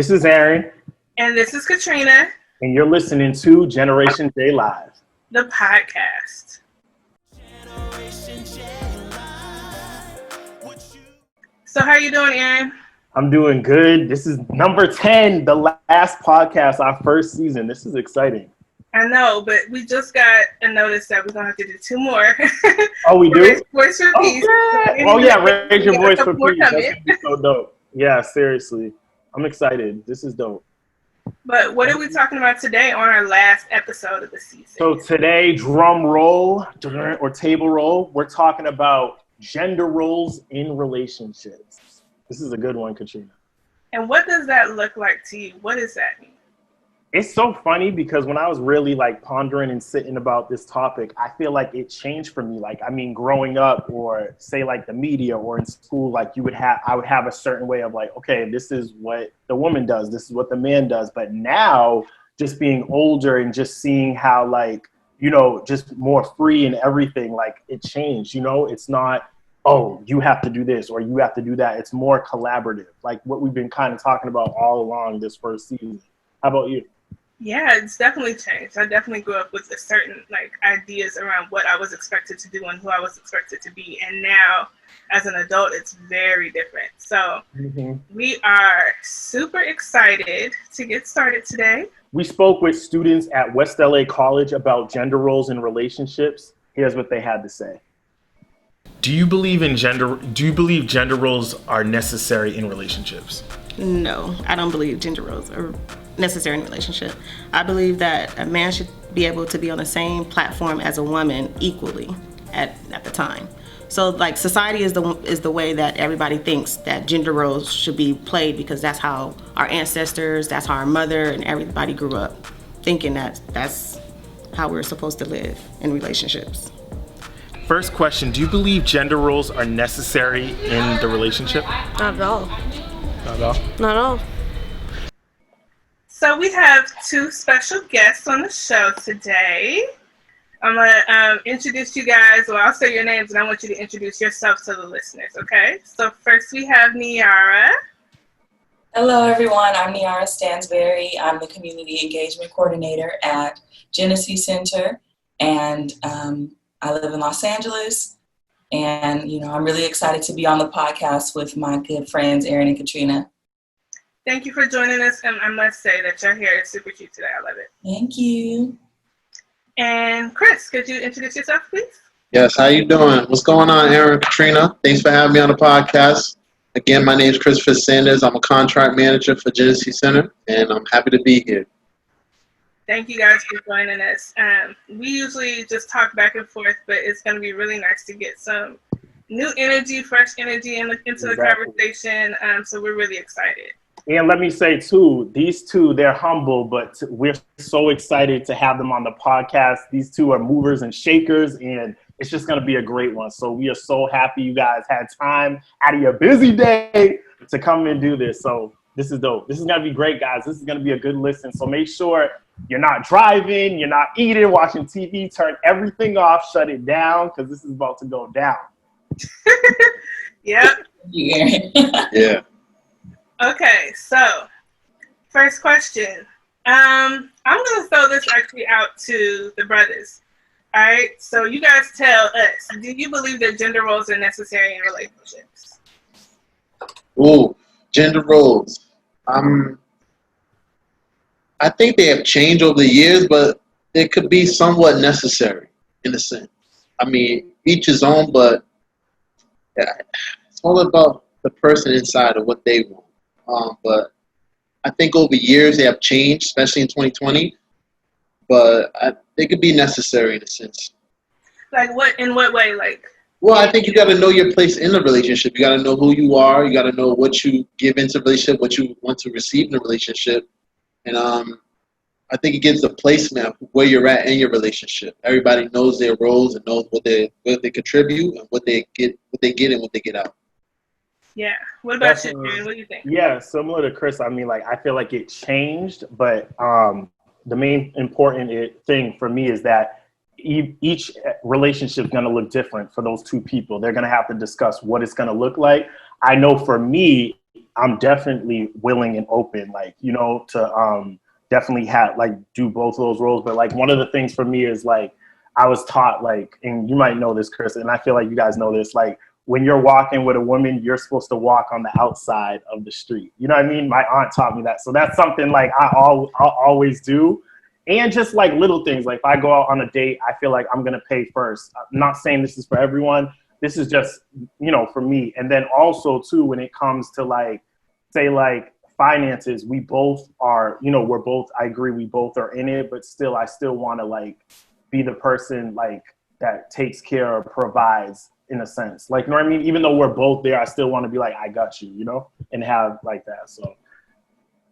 This is Aaron. And this is Katrina. And you're listening to Generation J Live, the podcast. So how you doing, Aaron? I'm doing good. This is number 10, the last podcast, our first season. This is exciting. I know, but we just got a notice that we're going to have to do 2 more. Oh, we do? Raise voice for peace. Raise your voice for peace. That's going to be so dope. Yeah, seriously. I'm excited. This is dope. But what are we talking about today on our last episode of the season? So today, drum roll or table roll, we're talking about gender roles in relationships. This is a good one, Katrina. And what does that look like to you? What does that mean? It's so funny because when I was really pondering and sitting about this topic, I feel like it changed for me. Growing up or say the media or in school, I would have a certain way of okay, this is what the woman does. This is what the man does. But now just being older and just seeing how just more free and everything, it changed, it's not, oh, you have to do this or you have to do that. It's more collaborative, what we've been kind of talking about all along this first season. How about you? Yeah, it's definitely changed. I definitely grew up with a certain ideas around what I was expected to do and who I was expected to be. And now as an adult, it's very different. So we are super excited to get started today. We spoke with students at West LA College about gender roles in relationships. Here's what they had to say. Do you believe gender roles are necessary in relationships? No, I don't believe gender roles are necessary in a relationship. I believe that a man should be able to be on the same platform as a woman equally at the time. So society is the way that everybody thinks that gender roles should be played, because that's how our ancestors, that's how our mother and everybody grew up thinking that that's how we're supposed to live in relationships. First question, do you believe gender roles are necessary in the relationship? Not at all. Not at all? Not at all. So we have 2 special guests on the show today. I'm going to introduce you guys. Well, I'll say your names, and I want you to introduce yourself to the listeners, okay? So first we have Niarah. Hello, everyone. I'm Niarah Stansberry. I'm the Community Engagement Coordinator at Jenesse Center, and I live in Los Angeles. And, I'm really excited to be on the podcast with my good friends, Aaron and Katrina. Thank you for joining us, and I must say that your hair is super cute today. I love it. Thank you. And Chris, could you introduce yourself, please? Yes, how you doing? What's going on, Aaron and Katrina? Thanks for having me on the podcast. Again, my name is Chris Sanders. I'm a contract manager for Jenesse Center, and I'm happy to be here. Thank you guys for joining us. We usually just talk back and forth, but it's going to be really nice to get some new energy, fresh energy into the conversation. So we're really excited. And let me say, too, these 2, they're humble, but we're so excited to have them on the podcast. These 2 are movers and shakers, and it's just going to be a great one. So we are so happy you guys had time out of your busy day to come and do this. So this is dope. This is going to be great, guys. This is going to be a good listen. So make sure you're not driving, you're not eating, watching TV. Turn everything off, shut it down, because this is about to go down. Yep. Yeah. Okay, so first question. I'm going to throw this actually out to the brothers. All right, so you guys tell us, do you believe that gender roles are necessary in relationships? Ooh, gender roles. I think they have changed over the years, but they could be somewhat necessary in a sense. I mean, each his own, but it's all about the person inside of what they want. But I think over years they have changed, especially in 2020. But they could be necessary in a sense. In what way? Well, I think you got to know your place in the relationship. You got to know who you are. You got to know what you give into the relationship, what you want to receive in the relationship. And I think it gives a placement of where you're at in your relationship. Everybody knows their roles and knows what they contribute and what they get and what they get out. Yeah. What about you, man? What do you think? Yeah, similar to Chris. I mean, I feel like it changed, but the main important thing for me is that each relationship is going to look different for those 2 people. They're going to have to discuss what it's going to look like. I know for me, I'm definitely willing and open, like, you know, to definitely have like do both of those roles. But like one of the things for me is like I was taught, like, and you might know this, Chris, and I feel like you guys know this, like when you're walking with a woman, you're supposed to walk on the outside of the street. You know what I mean? My aunt taught me that. So that's something like I'll always do. And just like little things, like if I go out on a date, I feel like I'm going to pay first. I'm not saying this is for everyone. This is just, you know, for me. And then also too, when it comes to like, say like finances, we both are, you know, I agree, we both are in it, but still, I still want to like be the person like that takes care or provides in a sense. Like, you know what I mean? Even though we're both there, I still want to be like, I got you, you know, and have like that. So.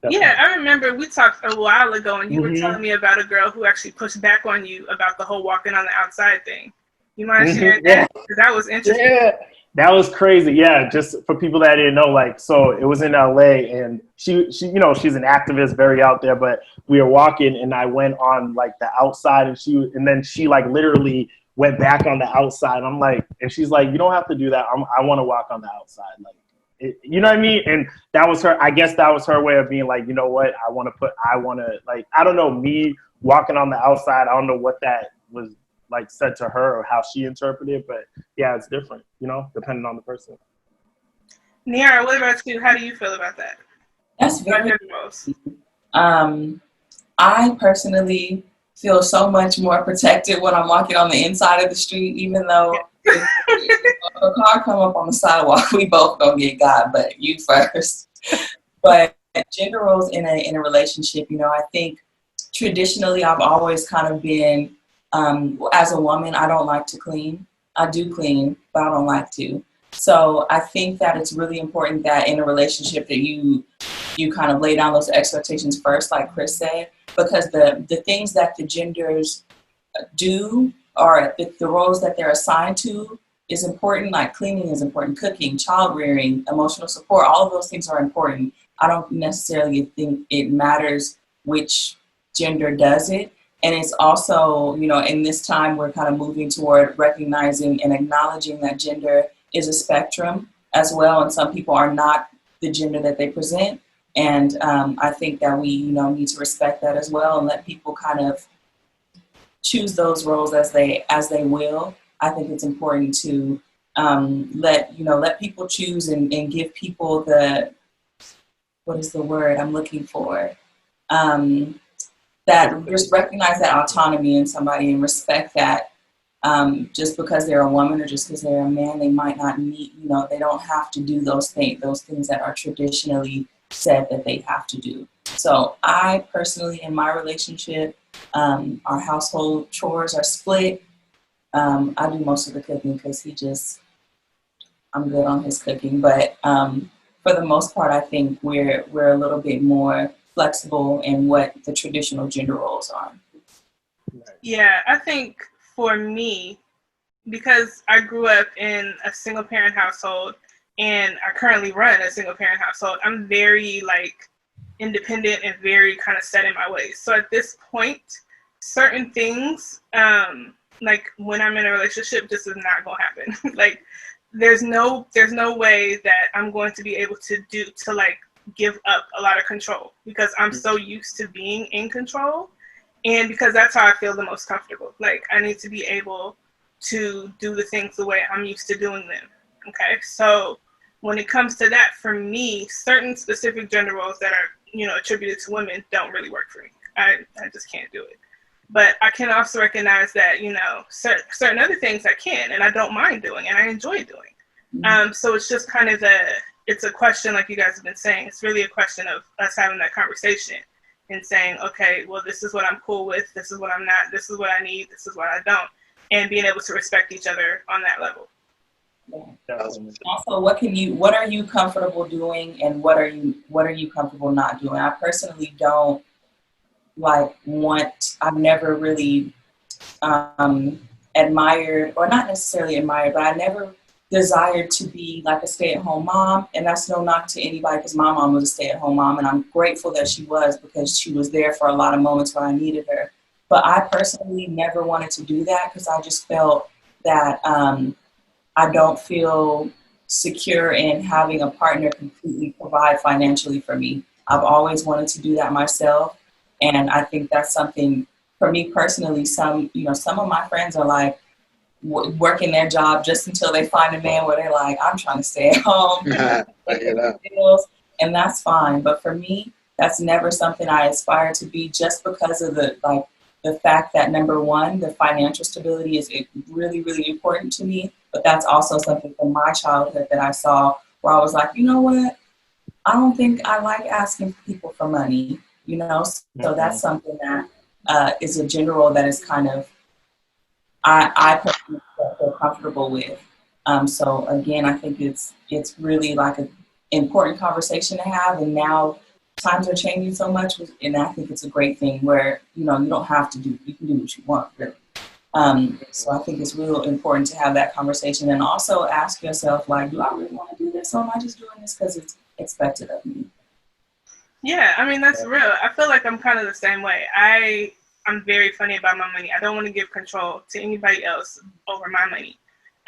Definitely. Yeah, I remember we talked a while ago and you were telling me about a girl who actually pushed back on you about the whole walking on the outside thing. You mind sharing that? Because that was interesting. Yeah, that was crazy. Yeah, just for people that didn't know, like, so it was in LA and she, you know, she's an activist, very out there, but we were walking and I went on like the outside and then she like literally went back on the outside. I'm like, and she's like, you don't have to do that. I want to walk on the outside. Like, you know what I mean? And that was her, I guess that was her way of being like, you know what, I want to like, I don't know, me walking on the outside, I don't know what that was like said to her or how she interpreted it, but yeah, it's different, you know, depending on the person. Niarah, what about you? How do you feel about that? That's very I personally feel so much more protected when I'm walking on the inside of the street, even though if a car come up on the sidewalk, we both gonna get got, but you first. But gender roles in a relationship, you know, I think traditionally I've always kind of been, as a woman, I don't like to clean. I do clean, but I don't like to. So I think that it's really important that in a relationship that you kind of lay down those expectations first, like Chris said, because the things that the genders do or the roles that they're assigned to is important. Like cleaning is important, cooking, child rearing, emotional support, all of those things are important. I don't necessarily think it matters which gender does it. And it's also, you know, in this time we're kind of moving toward recognizing and acknowledging that gender is a spectrum as well. And some people are not the gender that they present. And I think that we, you know, need to respect that as well and let people kind of choose those roles as they will. I think it's important to let people choose and give people what is the word I'm looking for? That just recognize that autonomy in somebody and respect that just because they're a woman or just because they're a man, they might not need, you know, they don't have to do those things that are traditionally said that they have to do. So I personally, in my relationship, our household chores are split. I do most of the cooking because I'm good on his cooking. But for the most part, I think we're a little bit more flexible in what the traditional gender roles are. Yeah, I think for me, because I grew up in a single parent household and I currently run a single parent household, I'm very like independent and very kind of set in my ways. So at this point, certain things, like when I'm in a relationship, this is not going to happen. Like there's no way that I'm going to be able to like give up a lot of control because I'm so used to being in control and because that's how I feel the most comfortable. Like I need to be able to do the things the way I'm used to doing them. Okay. So when it comes to that, for me, certain specific gender roles that are, you know, attributed to women don't really work for me. I just can't do it. But I can also recognize that, you know, certain other things I can and I don't mind doing and I enjoy doing. Mm-hmm. So it's just kind of it's a question, like you guys have been saying, it's really a question of us having that conversation and saying, okay, well, this is what I'm cool with, this is what I'm not, this is what I need, this is what I don't, and being able to respect each other on that level. Yeah. Also, what are you comfortable doing and what are you comfortable not doing? I personally don't I've never really admired, or not necessarily admired, but I never desired to be like a stay-at-home mom. And that's no knock to anybody because my mom was a stay-at-home mom and I'm grateful that she was because she was there for a lot of moments when I needed her. But I personally never wanted to do that because I just felt that I don't feel secure in having a partner completely provide financially for me. I've always wanted to do that myself. And I think that's something for me personally. Some of my friends are like working their job just until they find a man where they're like, I'm trying to stay at home. And that's fine. But for me, that's never something I aspire to be, just because of the fact that, number one, the financial stability is really, really important to me. But that's also something from my childhood that I saw where I was like, you know what? I don't think I like asking people for money, So that's something that is a gender role that is kind of, I personally feel comfortable with. So again, I think it's really like an important conversation to have. And now times are changing so much, and I think it's a great thing where, you don't have to you can do what you want, really. So I think it's real important to have that conversation, and also ask yourself, like, do I really want to do this, or am I just doing this because it's expected of me? Yeah, I mean, that's real. I feel like I'm kind of the same way. I'm very funny about my money. I don't want to give control to anybody else over my money.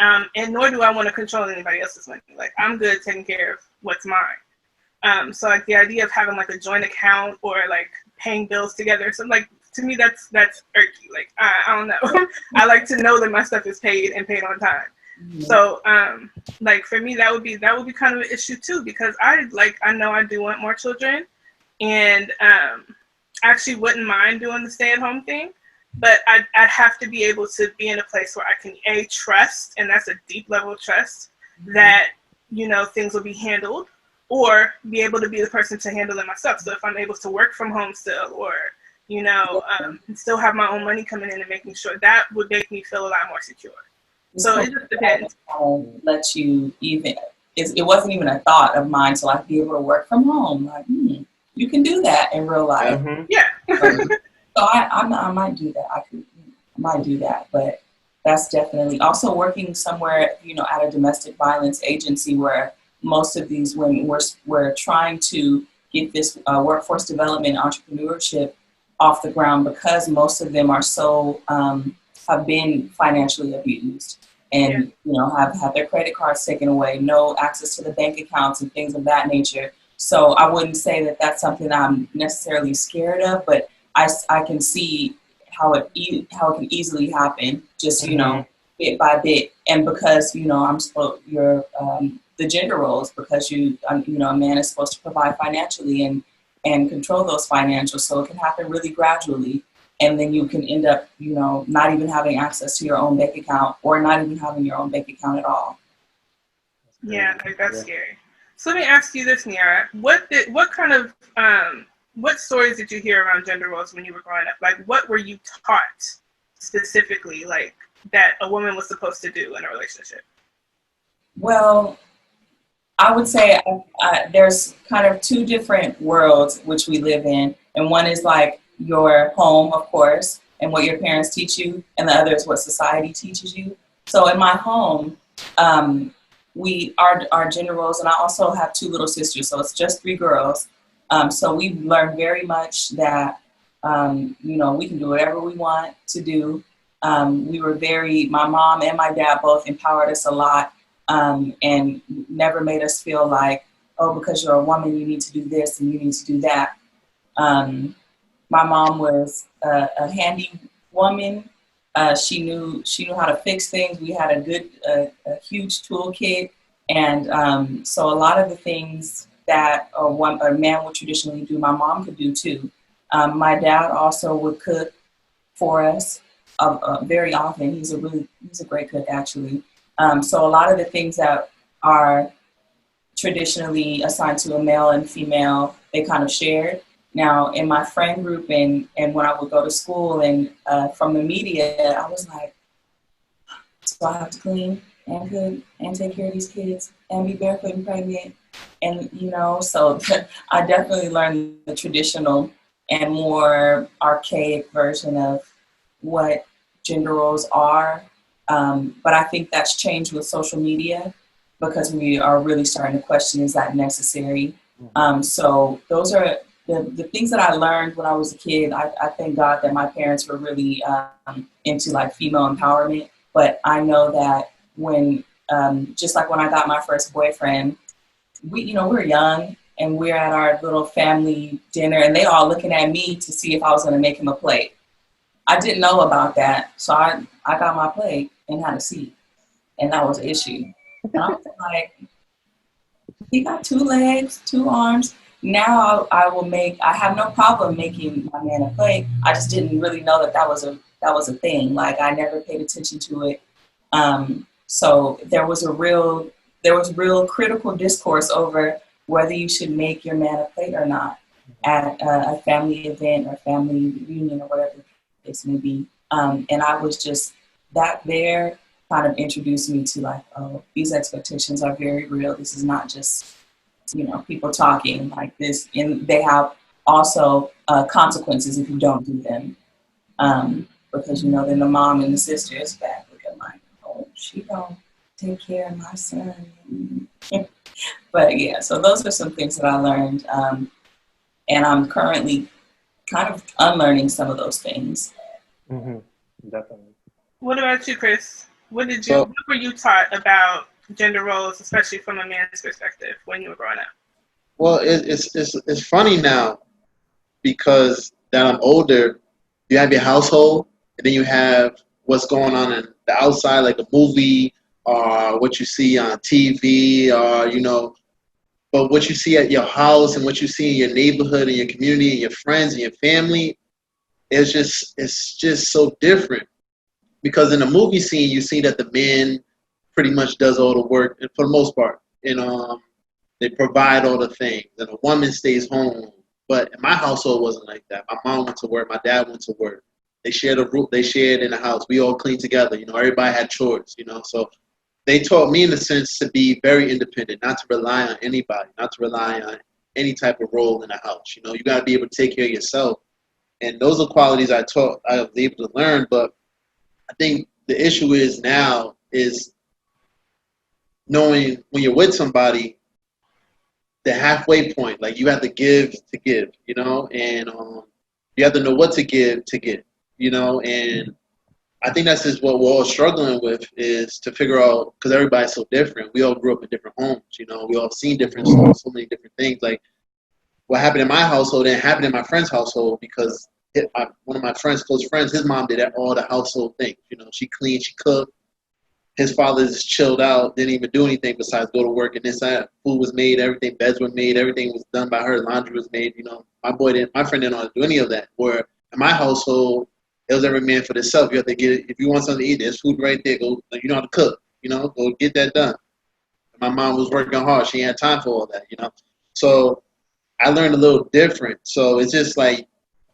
And nor do I want to control anybody else's money. Like, I'm good taking care of what's mine. So like the idea of having like a joint account or like paying bills together, so like to me that's irky. Like I don't know. I like to know that my stuff is paid and paid on time. Mm-hmm. So like for me that would be kind of an issue too, because I know I do want more children, and actually wouldn't mind doing the stay-at-home thing, but I'd have to be able to be in a place where I can trust, and that's a deep level of trust, mm-hmm. that things will be handled, or be able to be the person to handle it myself. So if I'm able to work from home still, or still have my own money coming in and making sure, that would make me feel a lot more secure. So it just depends. Let you it wasn't even a thought of mine to like be able to work from home. Like, you can do that in real life. Mm-hmm. Yeah. So I might do that. I might do that, but that's definitely also working somewhere, at a domestic violence agency where most of these women were trying to get this workforce development entrepreneurship off the ground, because most of them are so have been financially abused and have had their credit cards taken away, no access to the bank accounts and things of that nature. So I wouldn't say that that's something I'm necessarily scared of, but I can see how it can easily happen, just bit by bit. And because you're the gender roles, because a man is supposed to provide financially and control those financials, so it can happen really gradually, and then you can end up not even having access to your own bank account, or not even having your own bank account at all. Yeah, that's scary. So let me ask you this, Niarah. What kind of what stories did you hear around gender roles when you were growing up? Like, what were you taught specifically, like, that a woman was supposed to do in a relationship? Well, I would say there's kind of two different worlds which we live in. And one is like your home, of course, and what your parents teach you. And the other is what society teaches you. So in my home, we are gender roles, and I also have two little sisters. So it's just three girls. So we learned very much that, we can do whatever we want to do. My mom and my dad both empowered us a lot. And never made us feel like, oh, because you're a woman, you need to do this and you need to do that. My mom was a handy woman. She knew how to fix things. We had a huge toolkit. And so a lot of the things that a man would traditionally do, my mom could do too. My dad also would cook for us very often. He's a great cook, actually. So a lot of the things that are traditionally assigned to a male and female, they kind of shared. Now, in my friend group and when I would go to school and from the media, I was like, so I have to clean and cook and take care of these kids and be barefoot and pregnant. And, so I definitely learned the traditional and more archaic version of what gender roles are. But I think that's changed with social media, because we are really starting to question, is that necessary? So those are the things that I learned when I was a kid. I thank God that my parents were really into like female empowerment. But I know that when just like when I got my first boyfriend, we were young and we're at our little family dinner and they all looking at me to see if I was going to make him a plate. I didn't know about that. So I got my plate and had a seat, and that was the issue. And I was like, he got 2 legs, 2 arms. Now I have no problem making my man a plate. I just didn't really know that was a thing. Like, I never paid attention to it. So there was real critical discourse over whether you should make your man a plate or not at a family event or family reunion or whatever the case may be. And I was just, that there kind of introduced me to like, oh, these expectations are very real. This is not just, people talking like this. And they have also consequences if you don't do them. Because, then the mom and the sister is back looking like, oh, she don't take care of my son. But yeah, so those are some things that I learned. And I'm currently kind of unlearning some of those things. Mm-hmm. Definitely. What about you, Chris? What were you taught about gender roles, especially from a man's perspective, when you were growing up? Well, it's funny now because that I'm older. You have your household, and then you have what's going on in the outside, like a movie or what you see on TV, or but what you see at your house and what you see in your neighborhood and your community and your friends and your family, it's just so different. Because in the movie scene, you see that the man pretty much does all the work, and for the most part, they provide all the things, and the woman stays home. But in my household, it wasn't like that. My mom went to work, my dad went to work. They shared a roof, they shared in the house. We all cleaned together. Everybody had chores. So they taught me, in a sense, to be very independent, not to rely on anybody, not to rely on any type of role in the house. You got to be able to take care of yourself, and those are qualities I was able to learn, but I think the issue now is knowing when you're with somebody, the halfway point. Like, you have to give, and you have to know what to give, and I think that's just what we're all struggling with, is to figure out, because everybody's so different. We all grew up in different homes, we all seen different stuff, so many different things. Like, what happened in my household didn't happen in my friend's household, because one of my close friends, his mom did all the household things. She cleaned, she cooked. His father just chilled out, didn't even do anything besides go to work, and food was made, everything, beds were made, everything was done by her, laundry was made. My friend didn't want to do any of that. Where in my household, it was every man for themselves. You have to get it. If you want something to eat, there's food right there. Go, you know how to cook. Go get that done. My mom was working hard; she had time for all that. So I learned a little different. So it's just like,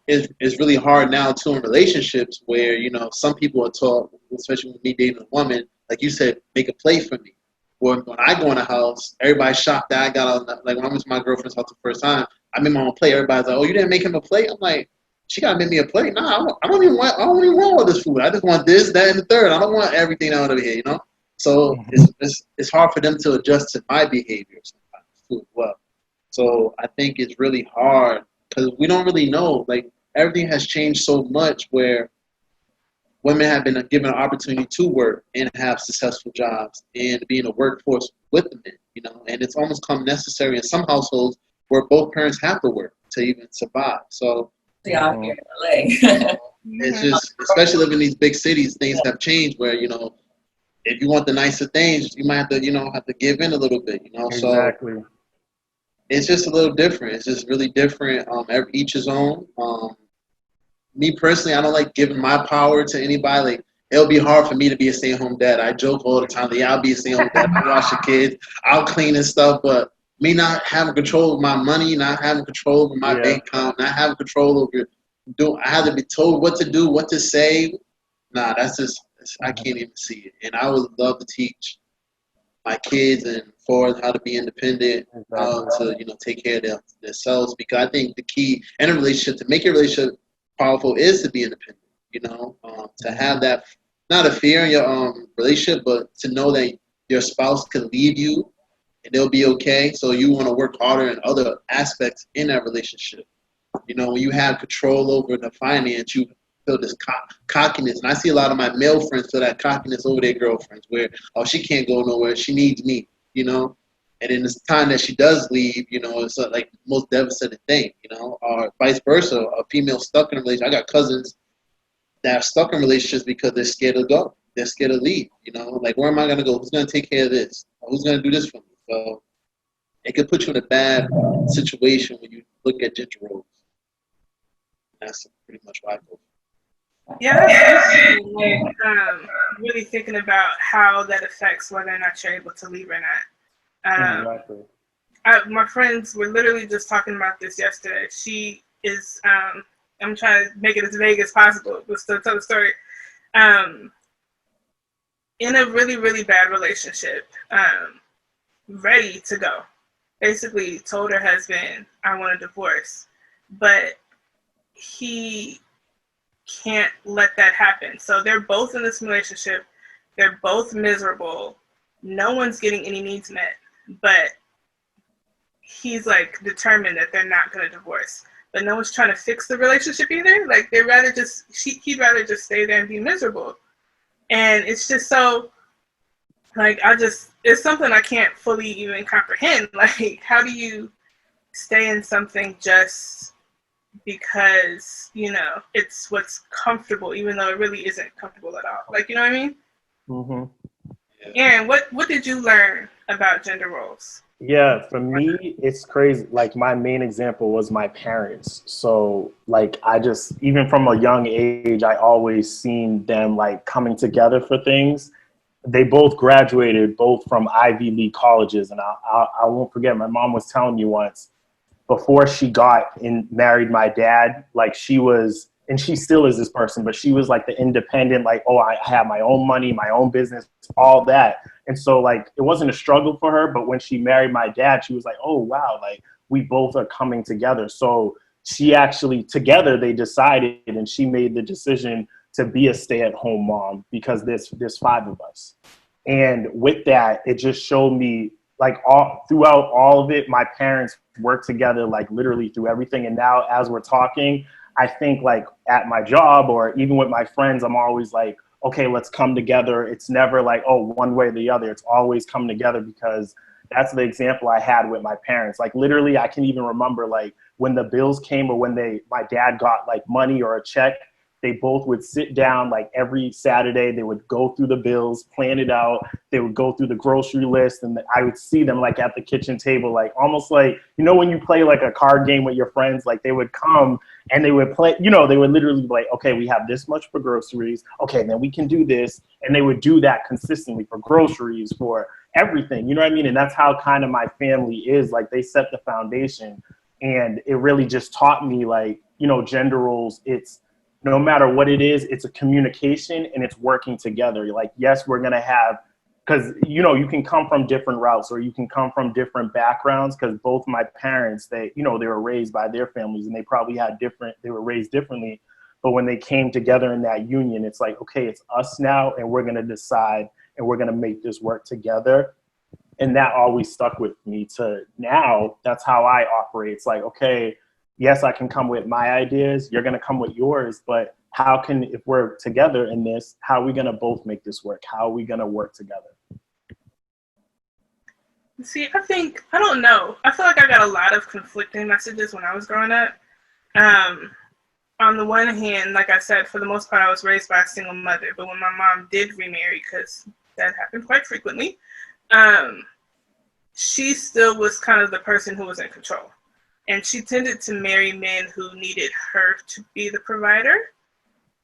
it's really hard now too in relationships where, some people are taught, especially with me dating a woman, like you said, make a plate for me. When I go in the house, everybody's shocked that I got on, like when I went to my girlfriend's house the first time, I made my own plate. Everybody's like, oh, you didn't make him a plate? I'm like, she gotta make me a plate? Nah, I don't even want all this food. I just want this, that, and the third. I don't want everything out of here, So it's hard for them to adjust to my behavior sometimes too as well. So I think it's really hard because we don't really know. Like, everything has changed so much where women have been given an opportunity to work and have successful jobs and be in a workforce with the men, and it's almost come necessary in some households where both parents have to work to even survive. So out here in LA. It's just, especially living in these big cities, things have changed where, if you want the nicer things, you might have to give in a little bit, Exactly. So it's just a little different. It's just really different. Each his own. Me personally, I don't like giving my power to anybody. Like, it'll be hard for me to be a stay-at-home dad. I joke all the time, I'll be a stay-at-home dad. I'll watch the kids, I'll clean and stuff, but me not having control of my money, not having control over my bank account, not having control over I have to be told what to do, what to say. Nah, that's just, I can't even see it. And I would love to teach my kids and forward how to be independent, how to take care of themselves, because I think the key in a relationship, to make your relationship powerful, is to be independent. To have that, not a fear in your relationship, but to know that your spouse can leave you and they'll be okay. So you want to work harder in other aspects in that relationship. When you have control over the finance, you feel this cockiness. And I see a lot of my male friends feel that cockiness over their girlfriends where, oh, she can't go nowhere. She needs me, you know? And in this time that she does leave, you know, it's like the most devastating thing, you know? Or vice versa, a female stuck in a relationship. I got cousins that are stuck in relationships because they're scared to go. They're scared to leave, you know? Like, where am I going to go? Who's going to take care of this? Who's going to do this for me? So it could put you in a bad situation when you look at gender roles. That's pretty much why I go. Yeah, that's interesting. Like, really thinking about how that affects whether or not you're able to leave or not. Exactly. My friends were literally just talking about this yesterday. She is, I'm trying to make it as vague as possible, but still tell the story. In a really, really bad relationship, ready to go. Basically told her husband, I want a divorce. But he can't let that happen. So they're both in this relationship. They're both miserable. No one's getting any needs met. But he's like determined that they're not going to divorce. But no one's trying to fix the relationship either. Like he'd rather just stay there and be miserable. And it's just so, like, it's something I can't fully even comprehend. Like, how do you stay in something just because, you know, it's what's comfortable, even though it really isn't comfortable at all? Like, you know what I mean? Mm-hmm. Aaron, what did you learn about gender roles? Yeah, for me, it's crazy. Like, my main example was my parents. So, like, even from a young age, I always seen them, like, coming together for things. They both graduated, both from Ivy League colleges. And I won't forget, my mom was telling me once, before she got married my dad, like, she was, and she still is this person, but she was like the independent, like, oh, I have my own money, my own business, all that. And so, like, it wasn't a struggle for her, but when she married my dad, she was like, oh, wow, like, we both are coming together. So she actually, together, they decided, and she made the decision to be a stay-at-home mom because there's 5 of us. And with that, it just showed me, like, throughout all of it, my parents worked together, like, literally through everything. And now as we're talking, I think, like, at my job or even with my friends, I'm always like, okay, let's come together. It's never like, oh, one way or the other. It's always come together because that's the example I had with my parents. Like, literally, I can even remember, like, when the bills came or when my dad got, like, money or a check, they both would sit down, like, every Saturday. They would go through the bills, plan it out. They would go through the grocery list, and I would see them, like, at the kitchen table, like, almost like, you know, when you play, like, a card game with your friends, like, they would come and they would play, you know, they would literally be like, okay, we have this much for groceries. Okay, then we can do this. And they would do that consistently for groceries, for everything. You know what I mean? And that's how kind of my family is. Like, they set the foundation. And it really just taught me, like, you know, gender roles, it's, no matter what it is, it's a communication and it's working together. Like, yes, we're going to have, because, you know, you can come from different routes or you can come from different backgrounds, because both my parents, they were raised by their families and they probably they were raised differently. But when they came together in that union, it's like, okay, it's us now and we're going to decide and we're going to make this work together. And that always stuck with me to now. That's how I operate. It's like, okay, yes, I can come with my ideas. You're going to come with yours. But if we're together in this, how are we going to both make this work? How are we going to work together? See, I don't know. I feel like I got a lot of conflicting messages when I was growing up. On the one hand, like I said, for the most part, I was raised by a single mother. But when my mom did remarry, because that happened quite frequently, she still was kind of the person who was in control. And she tended to marry men who needed her to be the provider.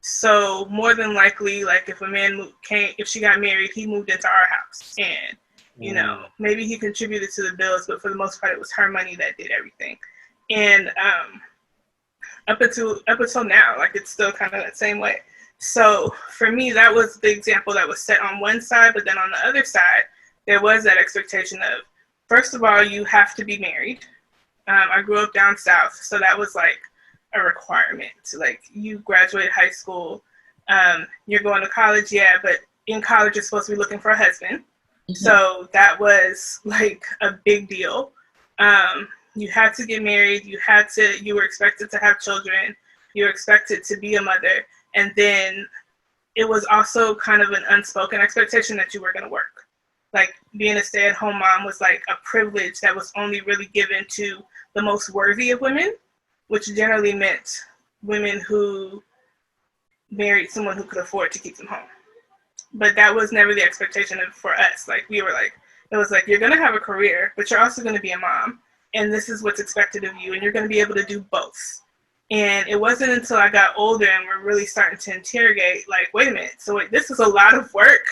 So more than likely, like, if a man if she got married, he moved into our house. And, you know, maybe he contributed to the bills, but for the most part, it was her money that did everything. And up until now, like, it's still kind of that same way. So for me, that was the example that was set on one side. But then on the other side, there was that expectation of, first of all, you have to be married. I grew up down south, so that was like a requirement. Like, you graduated high school, you're going to college, yeah, but in college you're supposed to be looking for a husband. Mm-hmm. So that was like a big deal. You had to get married, you were expected to have children, you were expected to be a mother. And then it was also kind of an unspoken expectation that you were going to work. Like being a stay-at-home mom was like a privilege that was only really given to the most worthy of women, which generally meant women who married someone who could afford to keep them home. But that was never the expectation for us. Like we were like, it was like, you're going to have a career, but you're also going to be a mom. And this is what's expected of you. And you're going to be able to do both. And it wasn't until I got older and we're really starting to interrogate, like, wait a minute. So this is a lot of work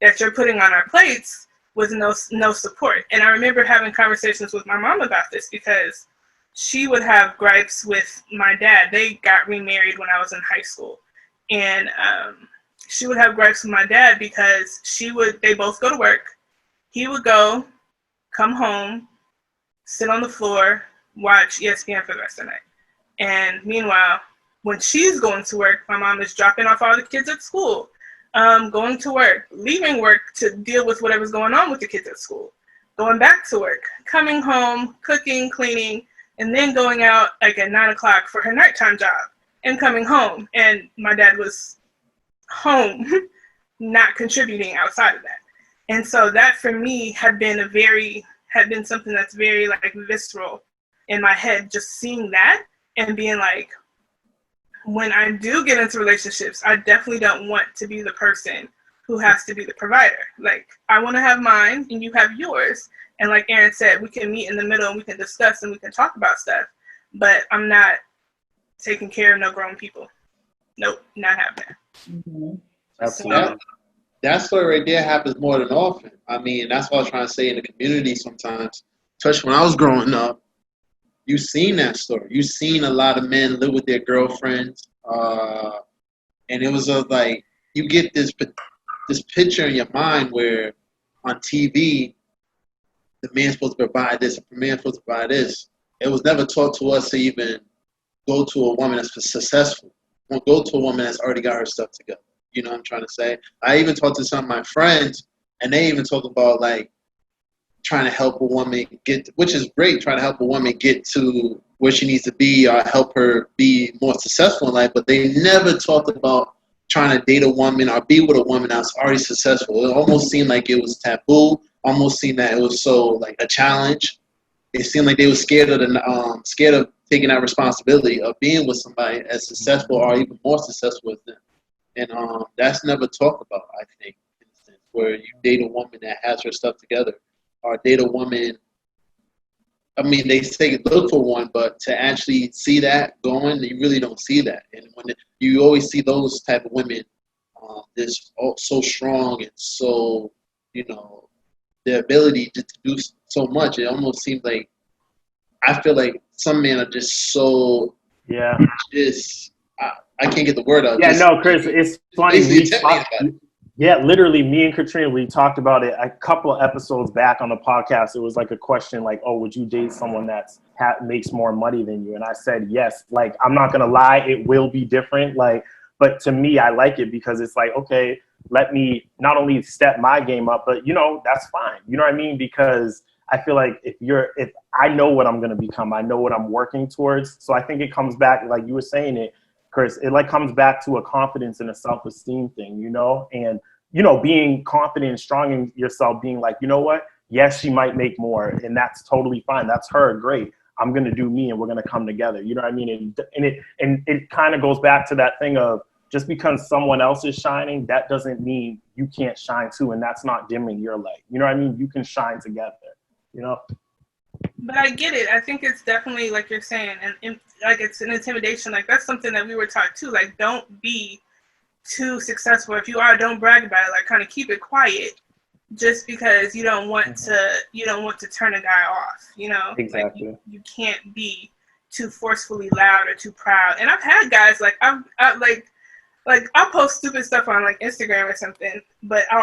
that you're putting on our plates with no support. And I remember having conversations with my mom about this because she would have gripes with my dad. They got remarried when I was in high school. And she would have gripes with my dad because they both go to work. He would go, come home, sit on the floor, watch ESPN for the rest of the night. And meanwhile, when she's going to work, my mom is dropping off all the kids at school, going to work, leaving work to deal with whatever's going on with the kids at school, going back to work, coming home, cooking, cleaning, and then going out like at 9 o'clock for her nighttime job and coming home. And my dad was home, not contributing outside of that. And so that for me had been something that's very like visceral in my head, just seeing that and being like, when I do get into relationships, I definitely don't want to be the person who has to be the provider. Like, I want to have mine and you have yours. And like Aaron said, we can meet in the middle and we can discuss and we can talk about stuff, but I'm not taking care of no grown people. Nope, not happening. Mm-hmm. Absolutely. That story right there happens more than often. I mean, that's what I was trying to say in the community sometimes. Especially when I was growing up, you've seen that story. You've seen a lot of men live with their girlfriends. And it was like, you get this picture in your mind where on TV, the man's supposed to provide this, the man's supposed to provide this. It was never taught to us to even go to a woman that's successful. Don't go to a woman that's already got her stuff together. You know what I'm trying to say? I even talked to some of my friends, and they even talk about, like, trying to help a woman get, which is great, trying to help a woman get to where she needs to be or help her be more successful in life, but they never talked about trying to date a woman or be with a woman that's already successful. It almost seemed like it was taboo, almost seemed that it was so, like, a challenge. It seemed like they were scared of taking that responsibility of being with somebody as successful or even more successful with them. And that's never talked about, I think, in a sense, where you date a woman that has her stuff together or date a woman. I mean, they say look for one, but to actually see that going, you really don't see that. And when you always see those type of women, they're so strong and so, you know, their ability to do so much, it almost seems like, I feel like some men are just so, I can't get the word out. Yeah, no, Chris, it's funny. Literally, me and Katrina, we talked about it a couple of episodes back on the podcast. It was like a question like, oh, would you date someone that makes more money than you? And I said, yes. Like, I'm not going to lie, it will be different. Like, but to me, I like it because it's like, okay, let me not only step my game up, but, you know, that's fine. You know what I mean? Because I feel like if I know what I'm going to become, I know what I'm working towards. So I think it comes back, like you were saying it, Chris, it like comes back to a confidence and a self-esteem thing, you know, and, you know, being confident and strong in yourself, being like, you know what? Yes, she might make more and that's totally fine. That's her. Great. I'm going to do me and we're going to come together. You know what I mean? And it kind of goes back to that thing of just because someone else is shining, that doesn't mean you can't shine too. And that's not dimming your light. You know what I mean? You can shine together, you know? But I get it. I think it's definitely like you're saying, and like it's an intimidation. Like that's something that we were taught too. Like don't be too successful. If you are, don't brag about it. Like kind of keep it quiet, just because you don't want to turn a guy off. You know, exactly. Like you can't be too forcefully loud or too proud. And I've had guys like I'll post stupid stuff on like Instagram or something,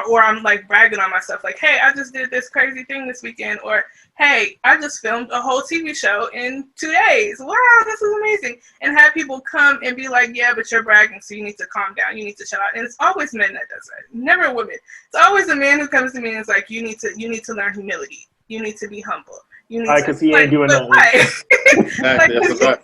or I'm like bragging on myself, like, hey, I just did this crazy thing this weekend, or hey, I just filmed a whole TV show in 2 days. Wow, this is amazing. And have people come and be like, yeah, but you're bragging, so you need to calm down. You need to chill out. And it's always men that does that, never women. It's always a man who comes to me and is like, you need to learn humility. You need to be humble. You need because he ain't doing nothing. Exactly.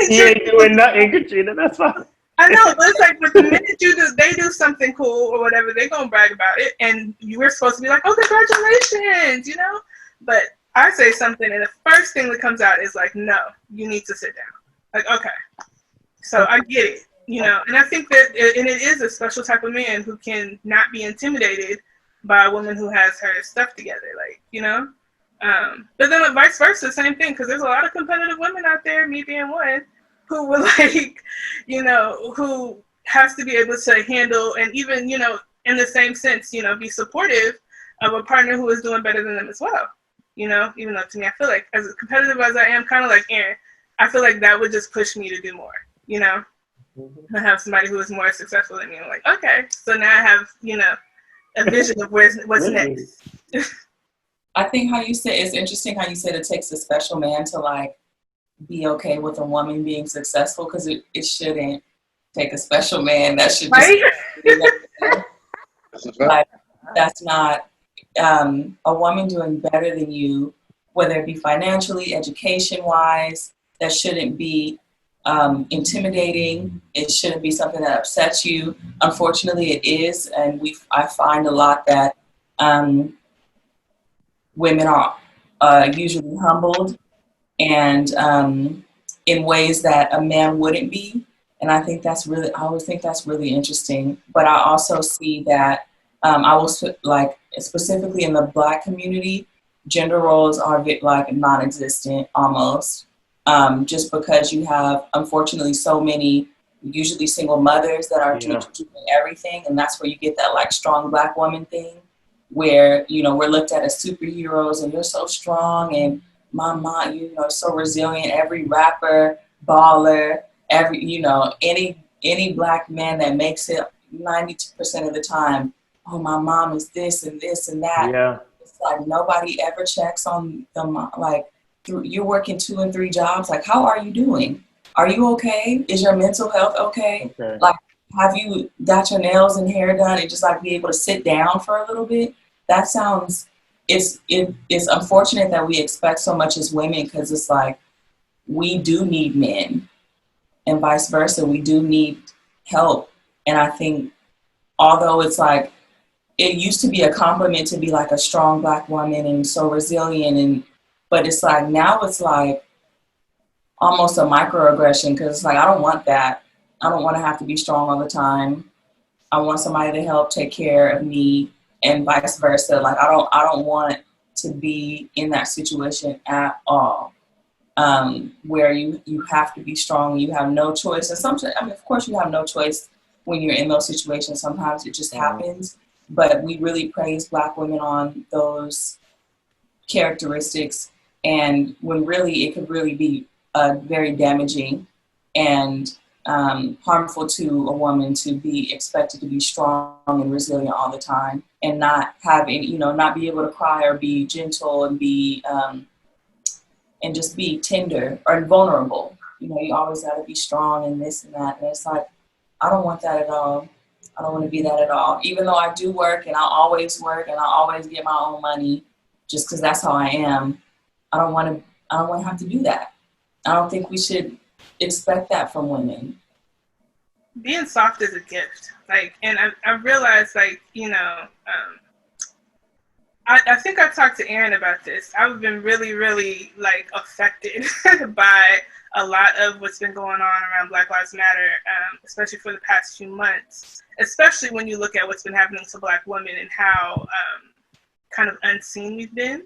He ain't doing nothing, Katrina. That's fine. I know, but it's like, but the minute they do something cool or whatever, they're gonna brag about it, and you were supposed to be like, oh, congratulations, you know. But I say something, and the first thing that comes out is like, no, you need to sit down. Like, okay, so I get it, you know, and I think that, and it is a special type of man who can not be intimidated by a woman who has her stuff together, like, you know. But then vice versa, same thing, because there's a lot of competitive women out there, me being one, who will like, you know, who has to be able to handle and even, you know, in the same sense, you know, be supportive of a partner who is doing better than them as well. You know, even though to me, I feel like as competitive as I am, kind of like Aaron, I feel like that would just push me to do more, you know. I have somebody who is more successful than me. I'm like, okay, so now I have, you know, a vision of what's next. I think how you said, it's interesting how you said it takes a special man to like be okay with a woman being successful, because it shouldn't take a special man. That should just like, that's not a woman doing better than you, whether it be financially, education wise. That shouldn't be intimidating. It shouldn't be something that upsets you. Unfortunately, it is, and I find a lot that women are usually humbled and in ways that a man wouldn't be. And I always think that's really interesting. But I also see that I will like, specifically in the Black community, gender roles are like non-existent almost. Just because you have, unfortunately, so many usually single mothers that are doing everything, and that's where you get that like strong Black woman thing, where, you know, we're looked at as superheroes and you're so strong, and my mom, you know, so resilient. Every rapper, baller, you know, any Black man that makes it 92% of the time, oh, my mom is this and this and that. Yeah. It's like nobody ever checks on them. Like, you're working 2 and 3 jobs. Like, how are you doing? Are you okay? Is your mental health okay? Like, have you got your nails and hair done and just like be able to sit down for a little bit? That sounds, it's unfortunate that we expect so much as women, because it's like, we do need men and vice versa. We do need help. And I think, although it's like, it used to be a compliment to be like a strong Black woman and so resilient, but it's like, now it's like almost a microaggression, because it's like, I don't want that. I don't want to have to be strong all the time. I want somebody to help take care of me, and vice versa. Like, I don't want to be in that situation at all, where you have to be strong. You have no choice. And sometimes, I mean, of course you have no choice when you're in those situations. Sometimes it just happens. But we really praise Black women on those characteristics, and when really it could really be very damaging and harmful to a woman to be expected to be strong and resilient all the time, and not have any, you know, not be able to cry or be gentle and be and just be tender or vulnerable. You know, you always got to be strong and this and that, and it's like, I don't want that at all. I don't want to be that at all. Even though I do work, and I always work, and I always get my own money, just because that's how I am. I don't want to have to do that. I don't think we should expect that from women. Being soft is a gift. Like, and I realized, like, you know, I think I talked to Aaron about this. I've been really, really like affected by a lot of what's been going on around Black Lives Matter, especially for the past few months, especially when you look at what's been happening to Black women and how kind of unseen we've been.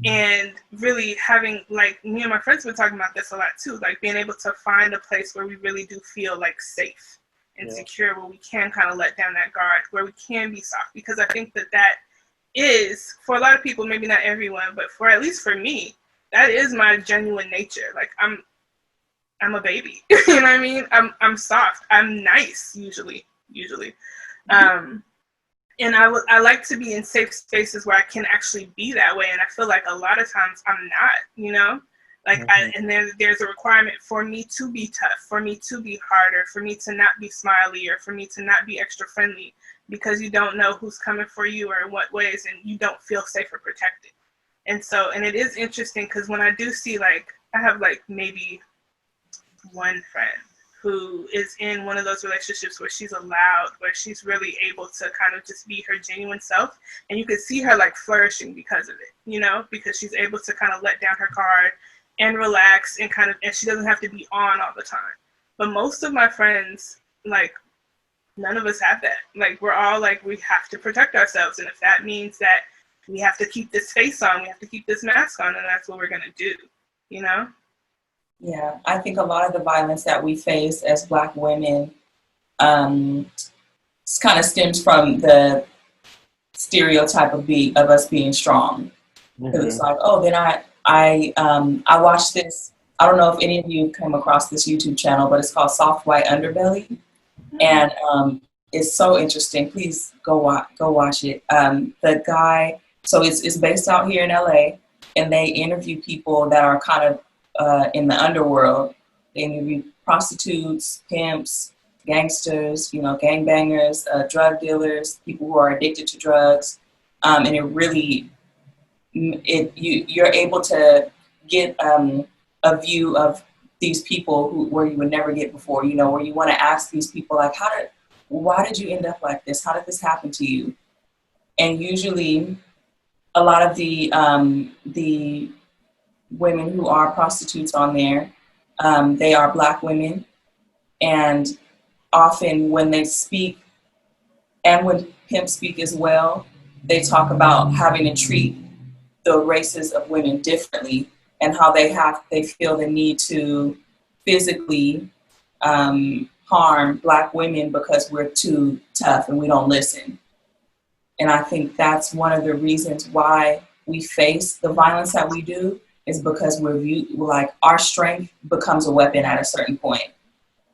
And really having, like, me and my friends have been talking about this a lot too, like being able to find a place where we really do feel like safe and secure, where we can kind of let down that guard, where we can be soft. Because I think that is, for a lot of people, maybe not everyone, but for at least for me, that is my genuine nature. Like, I'm a baby. You know what I mean? I'm soft. I'm nice usually. And I like to be in safe spaces where I can actually be that way. And I feel like a lot of times I'm not, you know, like, and then there's a requirement for me to be tough, for me to be harder, for me to not be smiley, or for me to not be extra friendly, because you don't know who's coming for you or in what ways, and you don't feel safe or protected. And so, and it is interesting, because when I do see, like, I have like maybe one friend who is in one of those relationships where she's allowed, where she's really able to kind of just be her genuine self. And you can see her like flourishing because of it, you know, because she's able to kind of let down her guard and relax and kind of, and she doesn't have to be on all the time. But most of my friends, like, none of us have that. Like, we're all like, we have to protect ourselves. And if that means that we have to keep this face on, we have to keep this mask on, and that's what we're going to do, you know? Yeah, I think a lot of the violence that we face as Black women kind of stems from the stereotype of us being strong. Mm-hmm. It's like, oh, then I watched this. I don't know if any of you came across this YouTube channel, but it's called Soft White Underbelly, mm-hmm. and it's so interesting. Please go watch it. The guy, so it's based out here in LA, and they interview people that are kind of in the underworld. They interview prostitutes, pimps, gangsters, you know, gangbangers, drug dealers, people who are addicted to drugs, and it really, you're able to get a view of these people where you would never get before. You know, where you want to ask these people like, why did you end up like this? How did this happen to you? And usually, a lot of the women who are prostitutes on there, they are Black women, and often when they speak, and when pimps speak as well, they talk about having to treat the races of women differently, and how they feel the need to physically harm Black women because we're too tough and we don't listen. And I think that's one of the reasons why we face the violence that we do, is because we're viewed like our strength becomes a weapon at a certain point.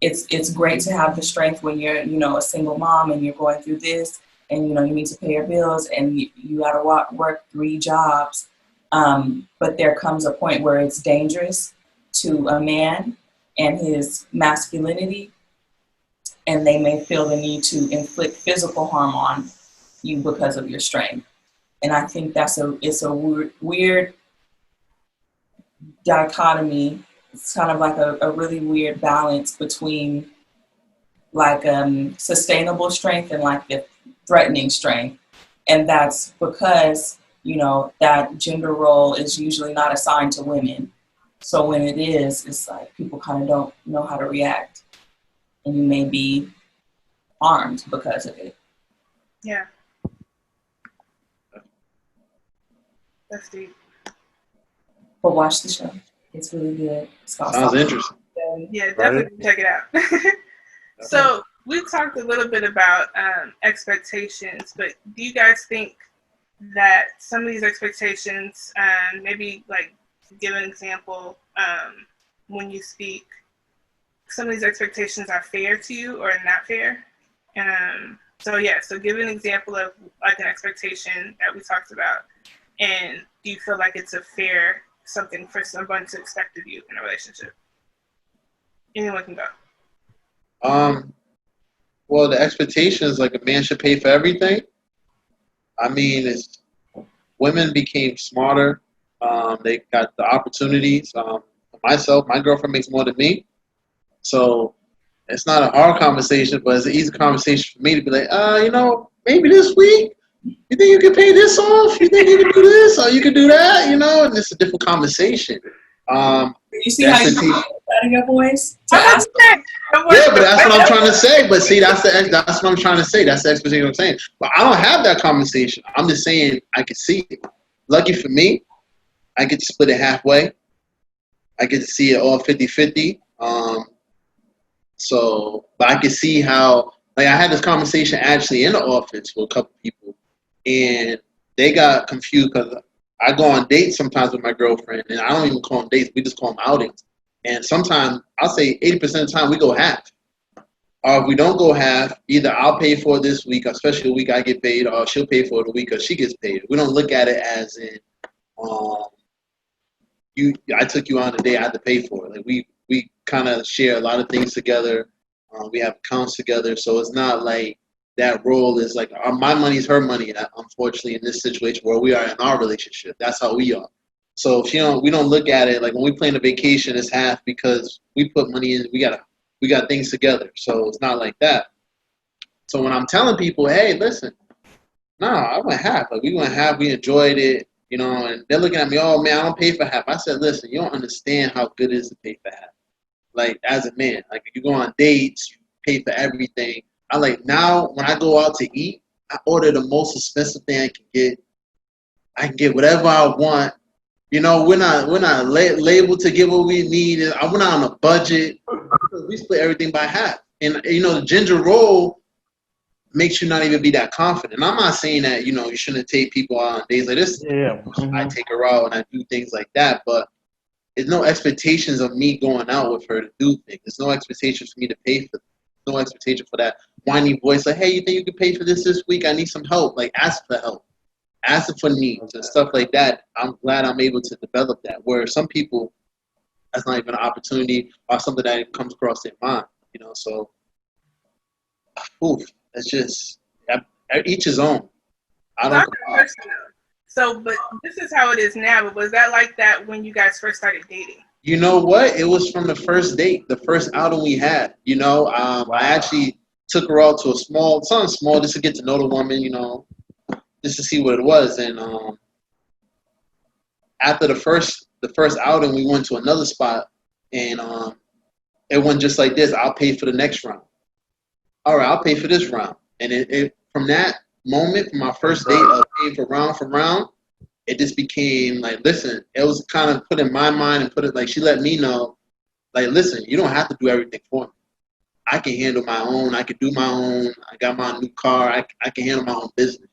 It's great to have the strength when you're, you know, a single mom and you're going through this, and you know you need to pay your bills and you got to work 3 jobs. But there comes a point where it's dangerous to a man and his masculinity, and they may feel the need to inflict physical harm on you because of your strength. And I think it's a weird dichotomy. It's kind of like a really weird balance between like sustainable strength and like the threatening strength. And that's because, you know, that gender role is usually not assigned to women. So when it is, it's like people kind of don't know how to react, and you may be harmed because of it. Yeah. That's deep. But watch the show. It's really good. Sounds interesting. Yeah, definitely check it out. So we talked a little bit about expectations, but do you guys think that some of these expectations, maybe like give an example when you speak, some of these expectations are fair to you or not fair? So give an example of like an expectation that we talked about, and do you feel like it's a fair something for someone to expect of you in a relationship? Anyone can go. Well, the expectation is like a man should pay for everything. I mean, women became smarter. They got the opportunities. Myself, my girlfriend makes more than me. So it's not a hard conversation, but it's an easy conversation for me to be like, you know, maybe this week, you think you can pay this off? You think you can do this or you can do that? You know, and it's a different conversation. You see how you adding your voice? Yeah, but that's what I'm trying to say. But see, that's what I'm trying to say. That's the expectation I'm saying. But I don't have that conversation. I'm just saying I can see it. Lucky for me, I get to split it halfway. I get to see it all 50-50. But I can see how, like, I had this conversation actually in the office with a couple people, and they got confused because I go on dates sometimes with my girlfriend, and I don't even call them dates. We just call them outings. And sometimes, I'll say 80% of the time, we go half. Or if we don't go half, either I'll pay for it this week, especially the week I get paid, or she'll pay for it the week she gets paid. We don't look at it as in, I took you on a day, I had to pay for it. Like we kind of share a lot of things together. We have accounts together, so it's not like that role is like my money is her money. Unfortunately, in this situation where we are in our relationship, that's how we are. So we don't look at it like when we plan a vacation, it's half because we put money in. We gotta we got things together. So it's not like that. So when I'm telling people, hey, listen, no, I went half. Like we went half, we enjoyed it, and they're looking at me, oh man, I don't pay for half. I said, listen, you don't understand how good it is to pay for half. Like as a man, like if you go on dates, you pay for everything. I like now when I go out to eat, I order the most expensive thing I can get. I can get whatever I want. We're not labeled to get what we need. We're not on a budget. We split everything by half. And the ginger roll makes you not even be that confident. I'm not saying that you shouldn't take people out on days like this. Yeah. I take her out and I do things like that, but there's no expectations of me going out with her to do things. There's no expectations for me to pay for. No expectation for that whiny voice like, hey, you think you can pay for this week? I need some help. Like ask for help. Asking for needs and stuff like that. I'm glad I'm able to develop that. Where some people, that's not even an opportunity or something that comes across their mind. So, it's just each his own. I don't. So, but this is how it is now. But was that like that when you guys first started dating? You know what? It was from the first date, the first outing we had. I actually took her out to something small, just to get to know the woman. Just to see what it was. And after the first outing, we went to another spot, and it went just like this. I'll pay for the next round. All right, I'll pay for this round. And it from that moment, from my first date of paying for round, it just became like, listen, it was kind of put in my mind and put it like she let me know, like, listen, you don't have to do everything for me. I can handle my own. I can do my own. I got my new car. I can handle my own business.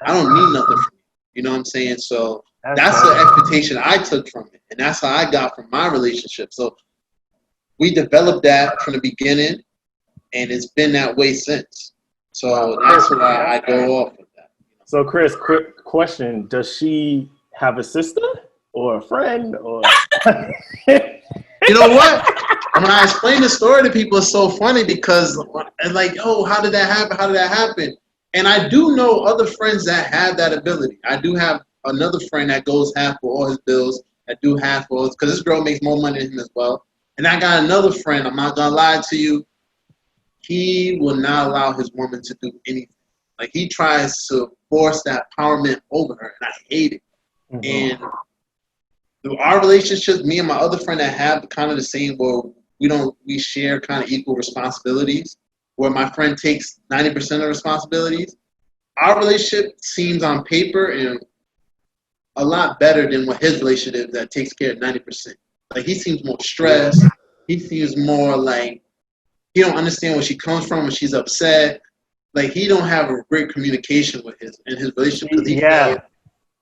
I don't need nothing from you. You know what I'm saying? So that's the expectation I took from it. And that's how I got from my relationship. So we developed that from the beginning, and it's been that way since. So that's why I go off with that. So Chris, quick question. Does she have a sister or a friend? Or You know what? When I explain the story to people, it's so funny because it's like, oh, how did that happen? How did that happen? And I do know other friends that have that ability. I do have another friend that goes half for all his bills, that do half for because this girl makes more money than him as well. And I got another friend, I'm not going to lie to you, he will not allow his woman to do anything. Like he tries to force that empowerment over her, and I hate it. Mm-hmm. And our relationship, me and my other friend that have kind of the same, where we share kind of equal responsibilities, where my friend takes 90% of responsibilities. Our relationship seems on paper and a lot better than what his relationship is that takes care of 90%. Like he seems more stressed. He seems more like he don't understand where she comes from when she's upset. Like he don't have a great communication with his relationship because he feels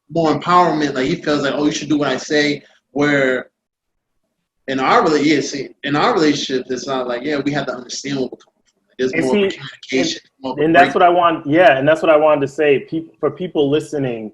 more empowerment. Like he feels like, oh, you should do what I say. Where in our relationship, it's not like, we have to understand where we're coming from. There's more communication. And that's what I want. Yeah, and that's what I wanted to say. For people listening,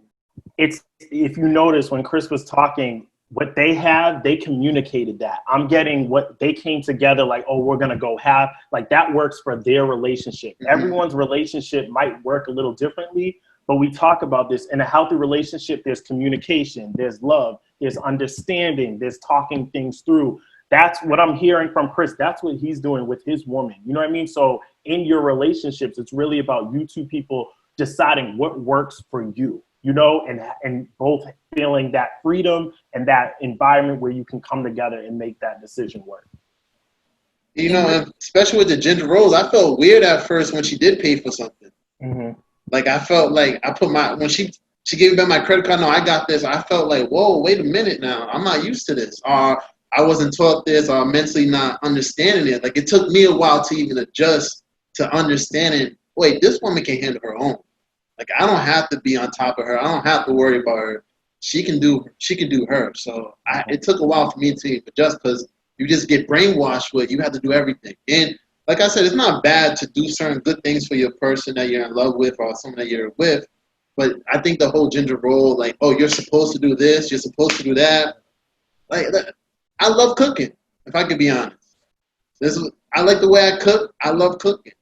it's if you notice when Chris was talking, what they communicated that. I'm getting what they came together like, oh, we're going to go half. Like that works for their relationship. Mm-hmm. Everyone's relationship might work a little differently, but we talk about this. In a healthy relationship, there's communication, there's love, there's understanding, there's talking things through. That's what I'm hearing from Chris. That's what he's doing with his woman. You know what I mean? So in your relationships, it's really about you two people deciding what works for you. And both feeling that freedom and that environment where you can come together and make that decision work. Especially with the ginger rolls, I felt weird at first when she did pay for something. Mm-hmm. Like I felt like I put when she gave me back my credit card, no, I got this. I felt like, whoa, wait a minute now. I'm not used to this. Or I wasn't taught this, or mentally not understanding it. Like it took me a while to even adjust to understanding, wait, this woman can handle her own. Like I don't have to be on top of her. I don't have to worry about her. She can do her. So it took a while for me to adjust because you just get brainwashed with you have to do everything. And like I said, it's not bad to do certain good things for your person that you're in love with or someone that you're with. But I think the whole ginger roll, like, oh, you're supposed to do this, you're supposed to do that. Like I love cooking, if I could be honest. I like the way I cook. I love cooking.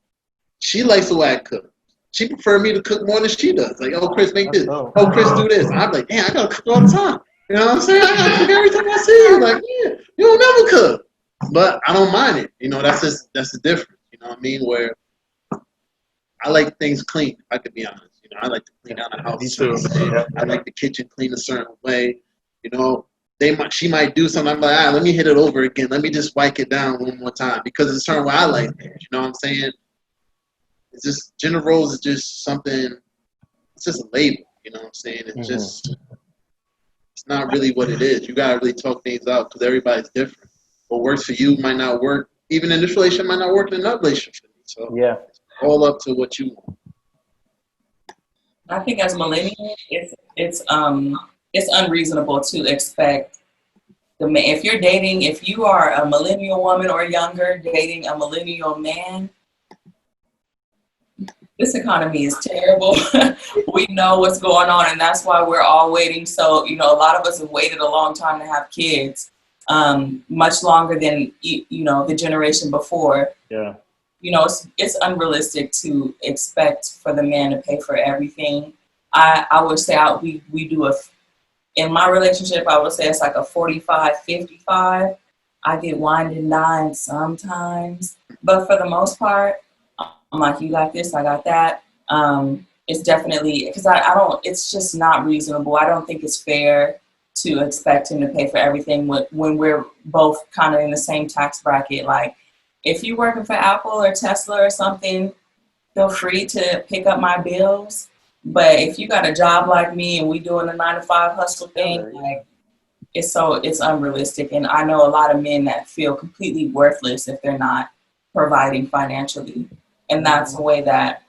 She likes the way I cook. She prefer me to cook more than she does. Like, oh, Chris, make this. Oh, Chris, do this. I'm like, damn, I gotta cook all the time. You know what I'm saying? I gotta cook every time I see you. Like, yeah, you don't never cook. But I don't mind it. That's the difference. You know what I mean? Where I like things clean. If I could be honest. I like to clean out the house. Me too. Yeah. I like the kitchen clean a certain way. She might do something. I'm like, let me hit it over again. Let me just wipe it down one more time because it's a certain way I like it. You know what I'm saying? It's just gender roles is just something. It's just a label. You know what I'm saying? It's just. It's not really what it is. You gotta really talk things out because everybody's different. What works for you might not work. Even in this relationship, might not work in another relationship. So yeah, it's all up to what you want. I think as millennials, it's unreasonable to expect the man. If you are a millennial woman or younger dating a millennial man, this economy is terrible. We know what's going on, and that's why we're all waiting. So, a lot of us have waited a long time to have kids, much longer than, the generation before. Yeah. It's unrealistic to expect for the man to pay for everything. I would say we do in my relationship, I would say it's like a 45-55. I get wined and dined sometimes, but for the most part, I'm like, you got this, I got that. It's definitely, because it's just not reasonable. I don't think it's fair to expect him to pay for everything when we're both kind of in the same tax bracket. Like, if you're working for Apple or Tesla or something, feel free to pick up my bills. But if you got a job like me and we doing a 9-to-5 hustle thing, like, it's unrealistic. And I know a lot of men that feel completely worthless if they're not providing financially. And that's the way that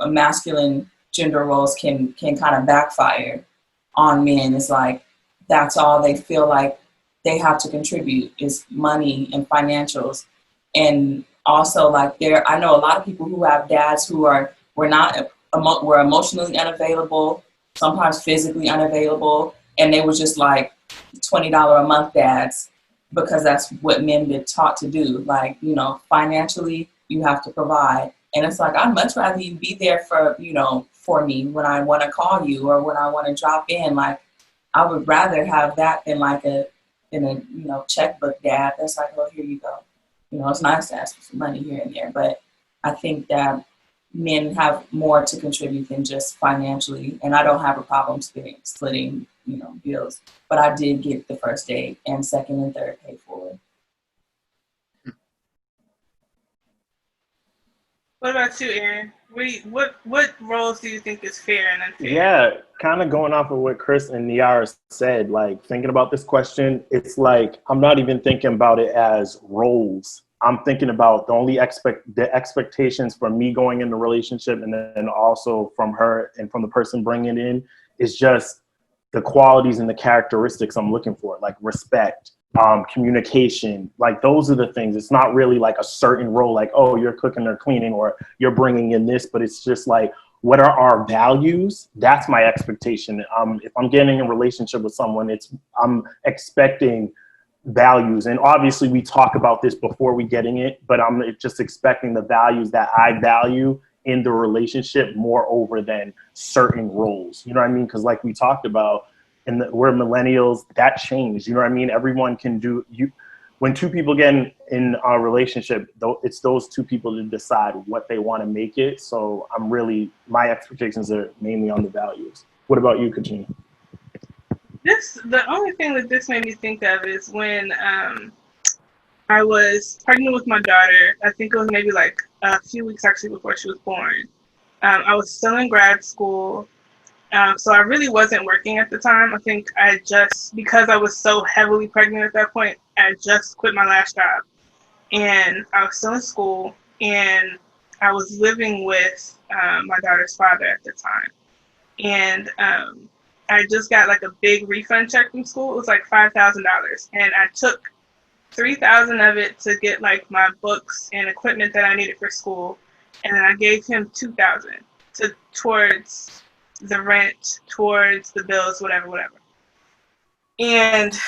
masculine gender roles can kind of backfire on men. It's like that's all they feel like they have to contribute is money and financials. And also, like, I know a lot of people who have dads who were emotionally unavailable, sometimes physically unavailable, and they were just like $20 a month dads because that's what men get taught to do. Like, financially, you have to provide. And it's like, I'd much rather you be there for me when I want to call you or when I want to drop in. Like, I would rather have that than like a checkbook dad that's like, oh, here you go. It's nice to ask for some money here and there, but I think that men have more to contribute than just financially. And I don't have a problem splitting, bills, but I did get the first date and second and third paid for. What about you, Aaron? What roles do you think is fair and unfair? Yeah, kind of going off of what Chris and Niarah said, like thinking about this question, it's like I'm not even thinking about it as roles. I'm thinking about the expectations for me going in the relationship, and then also from her and from the person bringing it in is just the qualities and the characteristics I'm looking for, like respect, communication, like those are the things. It's not really like a certain role, like, oh, you're cooking or cleaning or you're bringing in this, but it's just like, what are our values? That's my expectation. If I'm getting in a relationship with someone, I'm expecting values. And obviously we talk about this before we get in it, but I'm just expecting the values that I value in the relationship more over than certain roles. You know what I mean? Because like we talked about, we're millennials, that changed. You know what I mean? Everyone can do when two people get in a relationship, it's those two people to decide what they want to make it. So my expectations are mainly on the values. What about you, Katrina? The only thing that this made me think of is when I was pregnant with my daughter. I think it was maybe like a few weeks actually before she was born. I was still in grad school. So I really wasn't working at the time. I think because I was so heavily pregnant at that point, I just quit my last job. And I was still in school, and I was living with my daughter's father at the time. And I just got like a big refund check from school. It was like $5,000. And I took $3,000 of it to get like my books and equipment that I needed for school. And then I gave him $2,000 towards the rent, towards the bills, whatever. And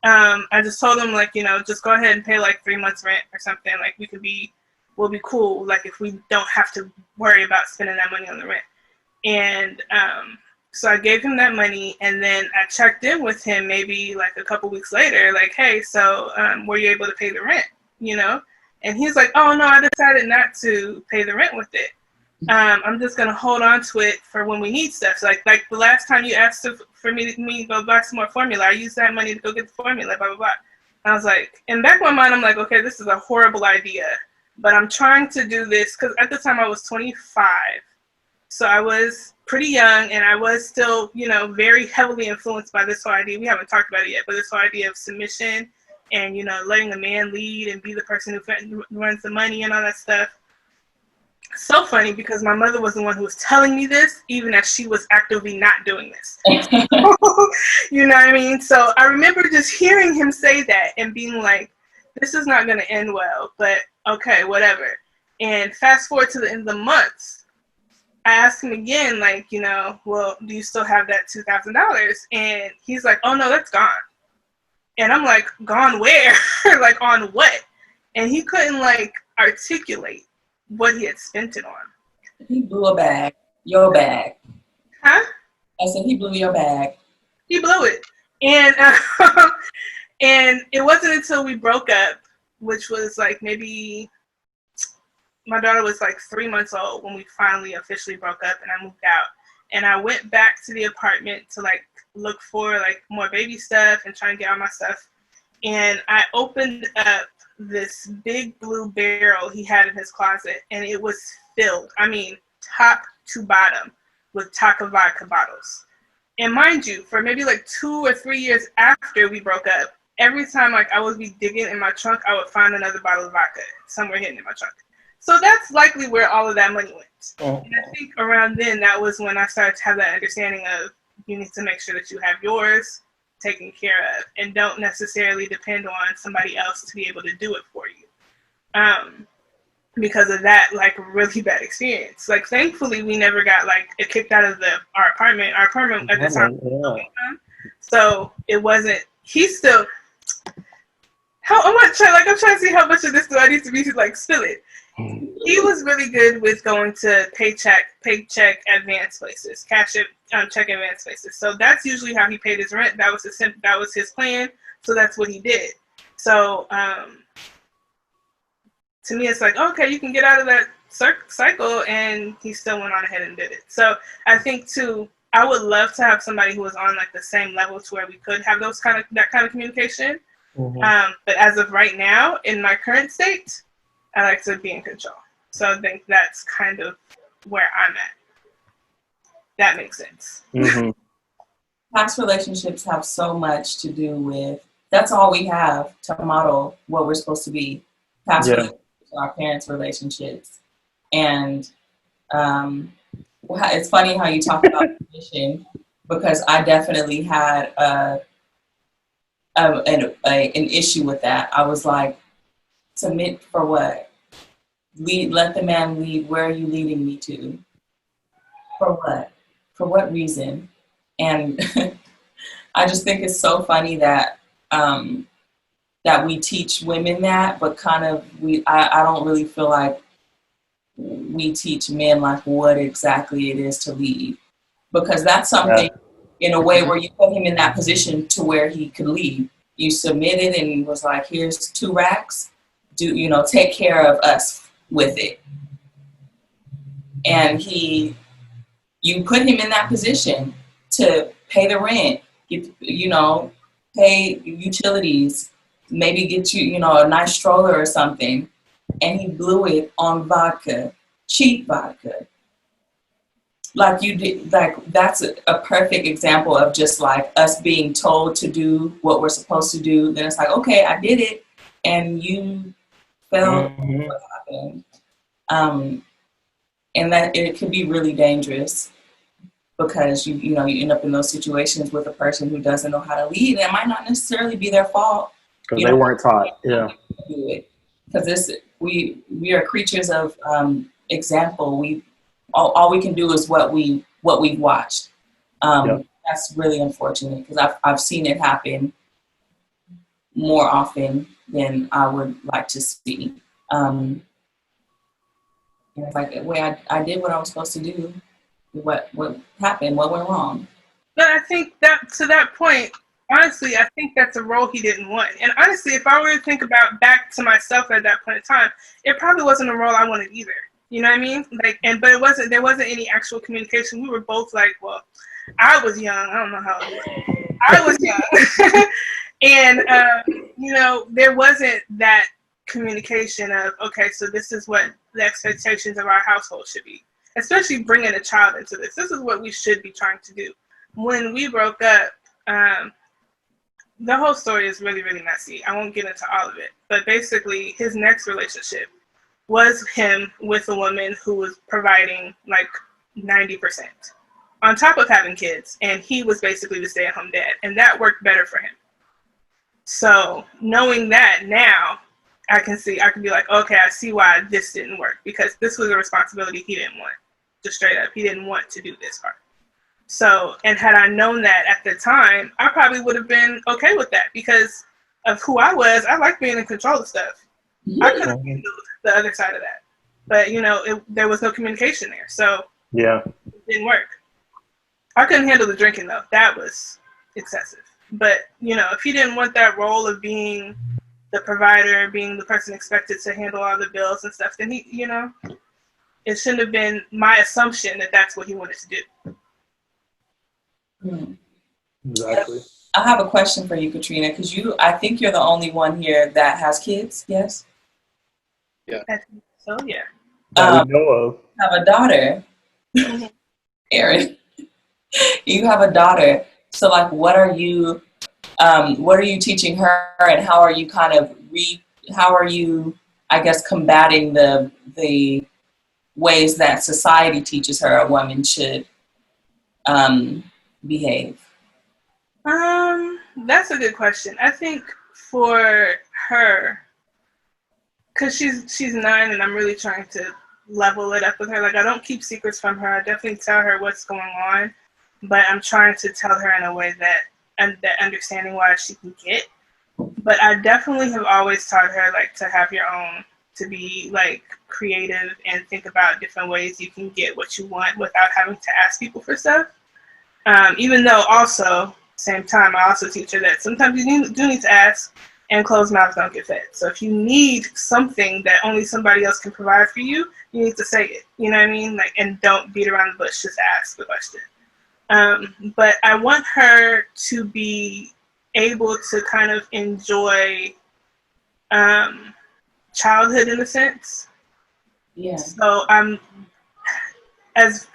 I just told him, like, just go ahead and pay like 3 months rent or something. Like, we'll be cool. Like, if we don't have to worry about spending that money on the rent. And So I gave him that money, and then I checked in with him maybe like a couple weeks later, like, hey, so were you able to pay the rent, you know? And he's like, oh, no, I decided not to pay the rent with it. I'm just going to hold on to it for when we need stuff. So like the last time you asked for me to go buy some more formula, I used that money to go get the formula, blah, blah, blah. And I was like, in back of my mind, I'm like, okay, this is a horrible idea, but I'm trying to do this because at the time I was 25. So I was pretty young, and I was still, you know, very heavily influenced by this whole idea. We haven't talked about it yet, but this whole idea of submission and, you know, letting the man lead and be the person who runs the money and all that stuff. So funny, because my mother was the one who was telling me this, even as she was actively not doing this. You know what I mean? So I remember just hearing him say that and being like, this is not going to end well, but okay, whatever. And fast forward to the end of the month, I asked him again, like, you know, well, do you still have that $2,000? And he's like, oh, no, that's gone. And I'm like, gone where? Like, on what? And he couldn't, like, articulate what he had spent it on. He blew a bag. Your bag. Huh? I said he blew your bag. He blew it. And and it wasn't until we broke up, which was like maybe my daughter was like 3 months old when we finally officially broke up, and I moved out. And I went back to the apartment to like look for like more baby stuff and try and get all my stuff. And I opened up this big blue barrel he had in his closet, and it was filled, I mean, top to bottom, with Taka vodka bottles. And mind you, for maybe like 2 or 3 years after we broke up, every time like I would be digging in my trunk, I would find another bottle of vodka somewhere hidden in my trunk. So that's likely where all of that money went. Oh. And I think around then, that was when I started to have that understanding of you need to make sure that you have yours taken care of and don't necessarily depend on somebody else to be able to do it for you. Because of that, like, really bad experience. Like, thankfully, we never got, like, kicked out of our apartment. Our apartment at the time was income, so it wasn't, he's still, I'm trying to see how much of this do I need to be to, like, spill it. He was really good with going to paycheck advance places, check advance places. So that's usually how he paid his rent. That was his plan. So that's what he did. So to me, it's like, okay, you can get out of that cycle, and he still went on ahead and did it. So I think too, I would love to have somebody who was on like the same level to where we could have that kind of communication. Mm-hmm. But as of right now, in my current state, I like to be in control. So I think that's kind of where I'm at. That makes sense. Mm-hmm. Past relationships have so much to do with, that's all we have to model what we're supposed to be. Past relationships, our parents' relationships. And it's funny how you talk about submission, because I definitely had an issue with that. I was like, submit for what? Let the man lead. Where are you leading me to? For what? For what reason? And I just think it's so funny that that we teach women that, but kind of I don't really feel like we teach men like what exactly it is to lead, because that's something in a way where you put him in that position to where he could lead. You submitted and was like, here's 2 racks. Take care of us with it. And you put him in that position to pay the rent, pay utilities, maybe get you, a nice stroller or something. And he blew it on vodka, cheap vodka. Like you did, like that's a perfect example of just like us being told to do what we're supposed to do. Then it's like, okay, I did it. And you felt what happened. And that it can be really dangerous, because you end up in those situations with a person who doesn't know how to lead. And it might not necessarily be their fault. Because they weren't taught. Yeah. Because we are creatures of example. All we can do is what we've watched. That's really unfortunate, because I've seen it happen more often than I would like to see. It's like, I did what I was supposed to do. what happened, what went wrong. But I think that to that point, honestly, I think that's a role he didn't want. And honestly, if I were to think about back to myself at that point in time, it probably wasn't a role I wanted either. You know what I mean? Like, but there wasn't any actual communication. We were both like, well, I was young. I don't know how old you were. I was young. And, there wasn't that communication of, okay, so this is what the expectations of our household should be. Especially bringing a child into this. This is what we should be trying to do. When we broke up, the whole story is really, really messy. I won't get into all of it. But basically, his next relationship was him with a woman who was providing like 90% on top of having kids. And he was basically the stay-at-home dad. And that worked better for him. So knowing that now, I can be like, okay, I see why this didn't work. Because this was a responsibility he didn't want. Just straight up, he didn't want to do this part. So, and had I known that at the time, I probably would have been okay with that because of who I was. I like being in control of stuff. Yeah. I could have handled the other side of that. But, there was no communication there. So, yeah, it didn't work. I couldn't handle the drinking, though. That was excessive. But, if he didn't want that role of being the provider, being the person expected to handle all the bills and stuff, then he, it shouldn't have been my assumption that that's what he wanted to do. Exactly. I have a question for you, Katrina, because I think you're the only one here that has kids, yes? Yeah. So, yeah. That we know of. You have a daughter. Aaron, you have a daughter. So, like, what are you teaching her, and how are you combating the ways that society teaches her a woman should behave? That's a good question. I think for her, because she's 9 and I'm really trying to level it up with her. Like, I don't keep secrets from her. I definitely tell her what's going on, but I'm trying to tell her in a way that understanding why she can get. But I definitely have always taught her, like, to have your own, to be, like, creative and think about different ways you can get what you want without having to ask people for stuff. Even though also, same time, I also teach her that sometimes you do need to ask, and closed mouths don't get fed. So if you need something that only somebody else can provide for you, you need to say it. You know what I mean? Like, and don't beat around the bush, just ask the question. But I want her to be able to kind of enjoy childhood in a sense. Yeah. So I'm as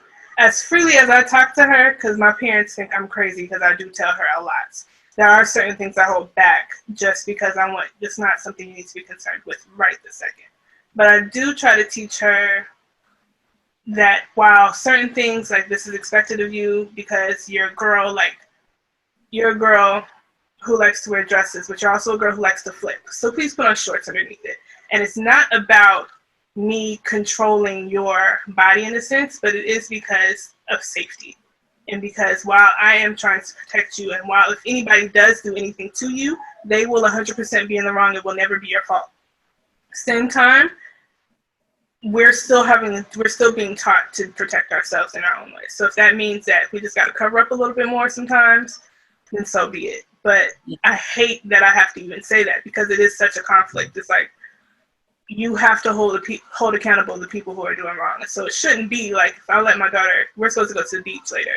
freely as I talk to her, because my parents think I'm crazy because I do tell her a lot. There are certain things I hold back just because it's not something you need to be concerned with right this second. But I do try to teach her that while certain things, like, this is expected of you because you're a girl who likes to wear dresses, but you're also a girl who likes to flip. So please put on shorts underneath it. And it's not about me controlling your body in a sense, but it is because of safety. And because while I am trying to protect you, and while if anybody does do anything to you, they will 100% be in the wrong. It will never be your fault. Same time, we're still being taught to protect ourselves in our own way. So if that means that we just got to cover up a little bit more sometimes, then so be it. But I hate that I have to even say that because it is such a conflict. It's like, you have to hold accountable the people who are doing wrong. And so it shouldn't be like, if I let my daughter, we're supposed to go to the beach later,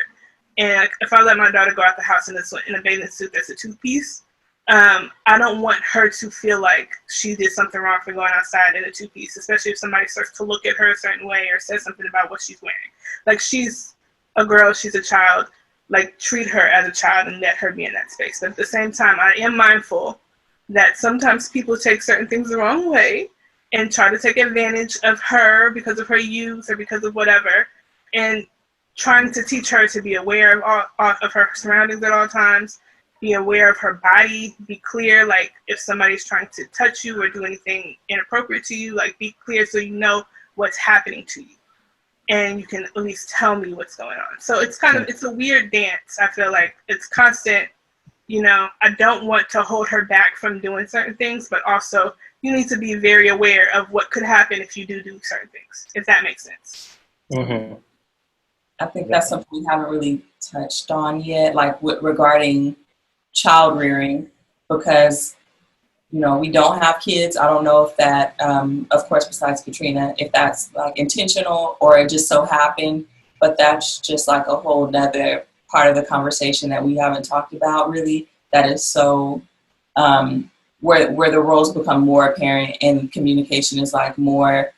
and if I let my daughter go out the house in a bathing suit that's a 2-piece, I don't want her to feel like she did something wrong for going outside in a 2-piece, especially if somebody starts to look at her a certain way or says something about what she's wearing. Like, she's a girl, she's a child. Like, treat her as a child and let her be in that space. But at the same time, I am mindful that sometimes people take certain things the wrong way and try to take advantage of her because of her youth or because of whatever, and trying to teach her to be aware of her surroundings at all times, be aware of her body, be clear, like, if somebody's trying to touch you or do anything inappropriate to you, like, be clear so you know what's happening to you. And you can at least tell me what's going on. So it's it's a weird dance. I feel like it's constant, I don't want to hold her back from doing certain things, but also you need to be very aware of what could happen if you do certain things, if that makes sense. Mm-hmm. I think that's something we haven't really touched on yet, like regarding child rearing, because we don't have kids. I don't know if that, of course, besides Katrina, if that's like intentional or it just so happened, but that's just like a whole nother part of the conversation that we haven't talked about really, that is so, where the roles become more apparent and communication is like more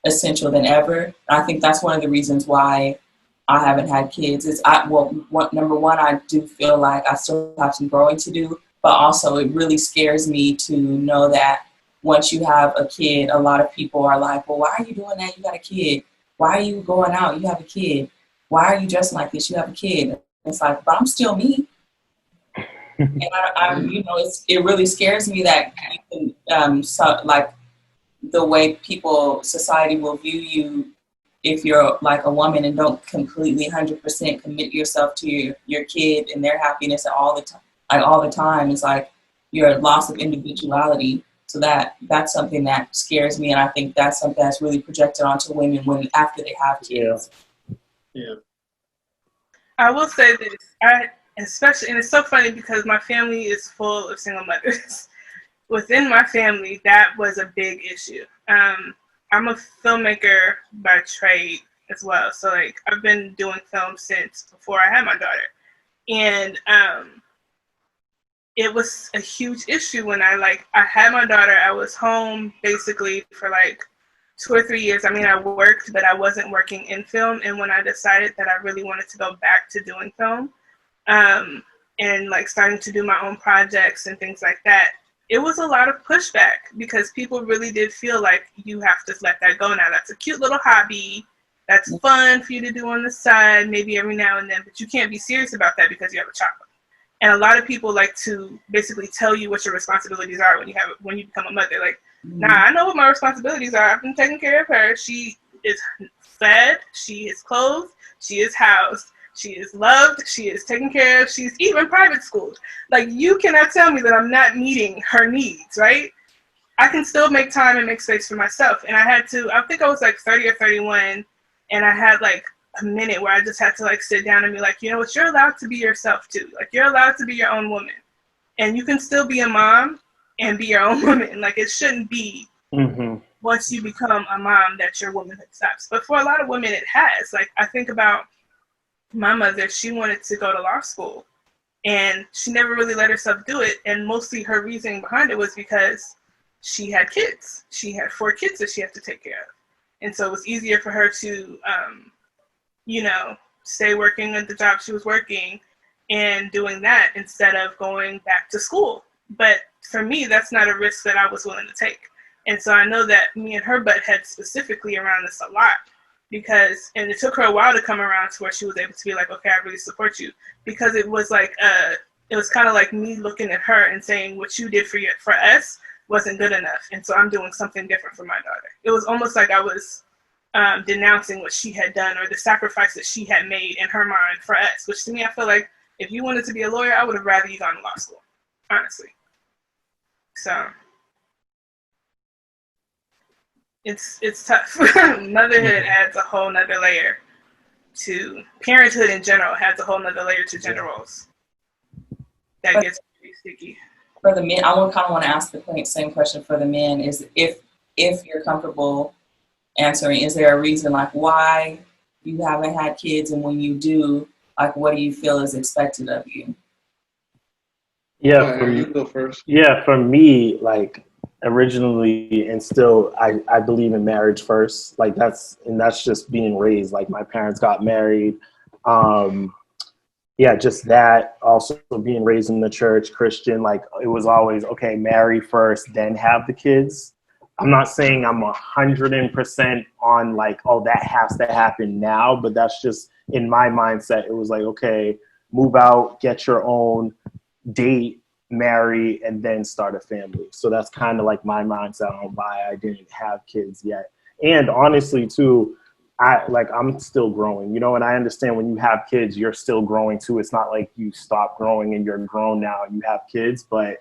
essential than ever. And I think that's one of the reasons why I haven't had kids. Number one, I do feel like I still have some growing to do, but also it really scares me to know that once you have a kid, a lot of people are like, well, why are you doing that? You got a kid. Why are you going out? You have a kid. Why are you dressing like this? You have a kid. It's like, but I'm still me. And it really scares me that you can, like the way society will view you if you're like a woman and don't completely 100% commit yourself to your kid and their happiness all the time. It's like your loss of individuality. So that's something that scares me, and I think that's something that's really projected onto women after they have kids. Yeah. I will say this, especially, and it's so funny because my family is full of single mothers. Within my family, that was a big issue. I'm a filmmaker by trade as well. So like I've been doing film since before I had my daughter. And it was a huge issue when I had my daughter. I was home basically for like 2 or 3 years. I mean, I worked, but I wasn't working in film. And when I decided that I really wanted to go back to doing film, and like starting to do my own projects and things like that, it was a lot of pushback because people really did feel like you have to let that go now. That's a cute little hobby. That's fun for you to do on the side, maybe every now and then, but you can't be serious about that because you have a child. And a lot of people like to basically tell you what your responsibilities are when you become a mother. Like, nah, I know what my responsibilities are. I've been taking care of her. She is fed. She is clothed. She is housed. She is loved. She is taken care of. She's even private schooled. Like, you cannot tell me that I'm not meeting her needs, right? I can still make time and make space for myself. And I think I was like 30 or 31, and I had like a minute where I just had to like sit down and be like, you know what, you're allowed to be yourself too. Like, you're allowed to be your own woman. And you can still be a mom and be your own woman. Like, it shouldn't be once you become a mom that your womanhood stops. But for a lot of women, it has. Like, I think about my mother. She wanted to go to law school, and she never really let herself do it. And mostly her reasoning behind it was because she had kids. She had 4 kids that she had to take care of. And so it was easier for her to, stay working at the job she was working and doing that instead of going back to school. But for me, that's not a risk that I was willing to take. And so I know that me and her butt heads specifically around this a lot, and it took her a while to come around to where she was able to be like, okay, I really support you. Because it was like, it was kind of like me looking at her and saying, what you did for us wasn't good enough. And so I'm doing something different for my daughter. It was almost like I was denouncing what she had done or the sacrifice that she had made in her mind for us, which to me, I feel like if you wanted to be a lawyer, I would have rather you gone to law school, honestly. So it's tough. Motherhood adds a whole nother layer to parenthood in general, adds a whole nother layer to gender roles. That gets pretty sticky. For the men, I kind of want to ask the same question for the men, is if you're comfortable answering, is there a reason like why you haven't had kids, and when you do, like what do you feel is expected of you? Yeah, you go first. Yeah, for me, like originally and still, I believe in marriage first. Like that's just being raised. Like my parents got married. Just that. Also being raised in the church, Christian. Like it was always okay, marry first, then have the kids. I'm not saying I'm 100% on like, oh, that has to happen now, but that's just in my mindset. It was like, okay, move out, get your own, date, marry, and then start a family. So that's kind of like my mindset on why I didn't have kids yet. And honestly, too, I'm still growing, and I understand when you have kids, you're still growing too. It's not like you stop growing and you're grown now and you have kids, but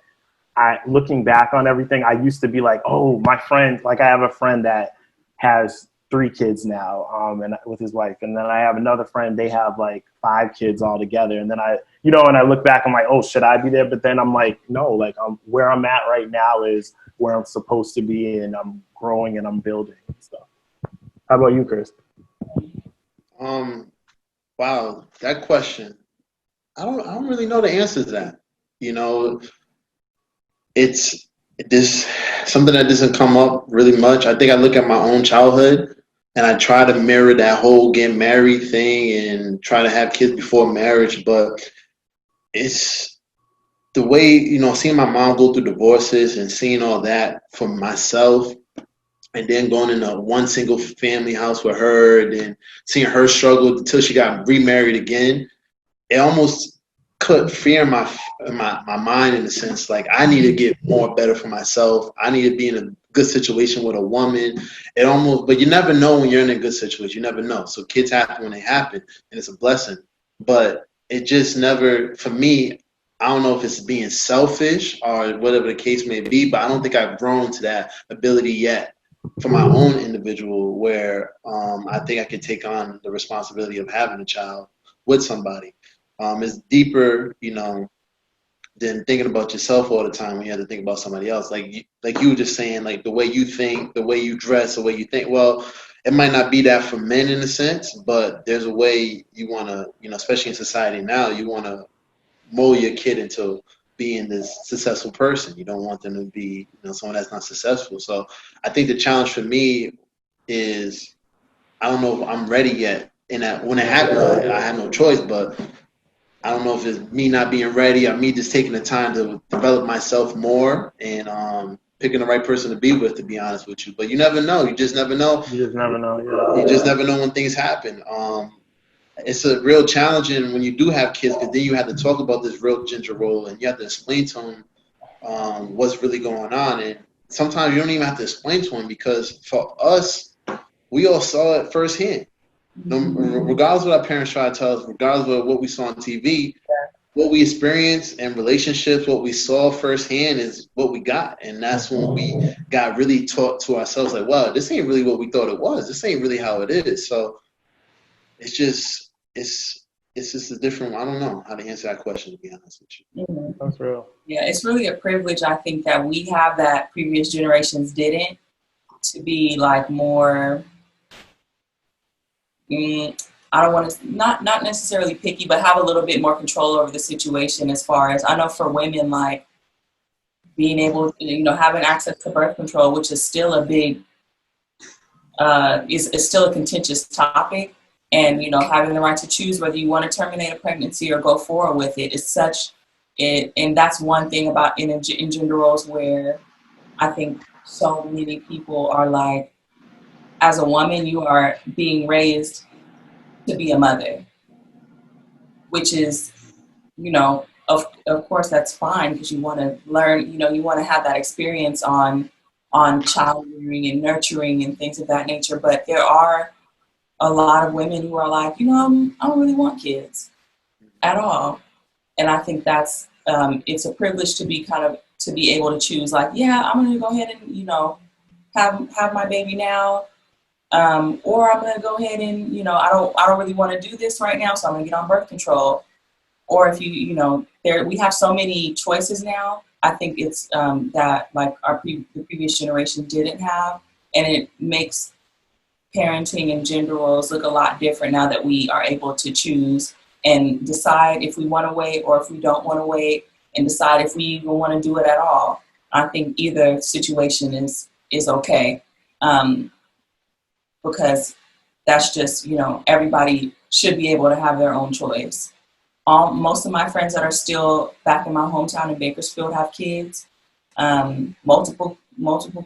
looking back on everything, I used to be like, oh, my friend, like I have a friend that has 3 kids now, and with his wife. And then I have another friend, they have like 5 kids all together. And then and I look back, I'm like, oh, should I be there? But then I'm like, no, like where I'm at right now is where I'm supposed to be, and I'm growing and I'm building and stuff. How about you, Chris? Wow, that question. I don't really know the answer to that. You know, it's this something that doesn't come up really much. I think I look at my own childhood and I try to mirror that whole get married thing and try to have kids before marriage, but it's the way, seeing my mom go through divorces and seeing all that for myself, and then going in a one single family house with her, and then seeing her struggle until she got remarried again. It almost put fear in my mind, in a sense, like I need to get more better for myself. I need to be in a good situation with a woman. But you never know when you're in a good situation. You never know. So kids happen when they happen, and it's a blessing. But it just never, for me, I don't know if it's being selfish or whatever the case may be, but I don't think I've grown to that ability yet for my own individual, where I think I could take on the responsibility of having a child with somebody. It's deeper, than thinking about yourself all the time when you have to think about somebody else. Like you were just saying, like the way you think, the way you dress, the way you think. Well, it might not be that for men in a sense, but there's a way you want to, especially in society now, you want to mold your kid into being this successful person. You don't want them to be, someone that's not successful. So I think the challenge for me is, I don't know if I'm ready yet. And when it happened, I had no choice, but I don't know if it's me not being ready or me just taking the time to develop myself more and picking the right person to be with, to be honest with you. But you never know. You just never know. You just never know. Yeah. You just never know when things happen. It's a real challenging when you do have kids, because then you have to talk about this real gender role and you have to explain to them what's really going on. And sometimes you don't even have to explain to them, because for us, we all saw it firsthand. Regardless of what our parents try to tell us, regardless of what we saw on TV, what we experienced in relationships, what we saw firsthand is what we got. And that's when we got really taught to ourselves, like, wow, this ain't really what we thought it was. This ain't really how it is. So it's just a different, I don't know how to answer that question, to be honest with you. Mm-hmm. That's real. Yeah, it's really a privilege, I think, that we have that previous generations didn't, to be like more, I don't want to, not necessarily picky, but have a little bit more control over the situation. As far as I know, for women, like being able to, having access to birth control, which is still a big, is still a contentious topic. And, having the right to choose whether you want to terminate a pregnancy or go forward with it is and that's one thing about in gender roles where I think so many people are like, as a woman, you are being raised to be a mother, which is, of course that's fine, because you want to learn, you want to have that experience on child rearing and nurturing and things of that nature. But there are a lot of women who are like, I don't really want kids at all. And I think that's, it's a privilege to be to be able to choose, like, yeah, I'm going to go ahead and, have my baby now. Or I'm going to go ahead and, I don't really want to do this right now, so I'm going to get on birth control. Or if we have so many choices now. I think it's that like the previous generation didn't have, and it makes parenting and gender roles look a lot different now that we are able to choose and decide if we want to wait or if we don't want to wait, and decide if we even want to do it at all. I think either situation is okay. Because that's just, everybody should be able to have their own choice. Most of my friends that are still back in my hometown in Bakersfield have kids, multiple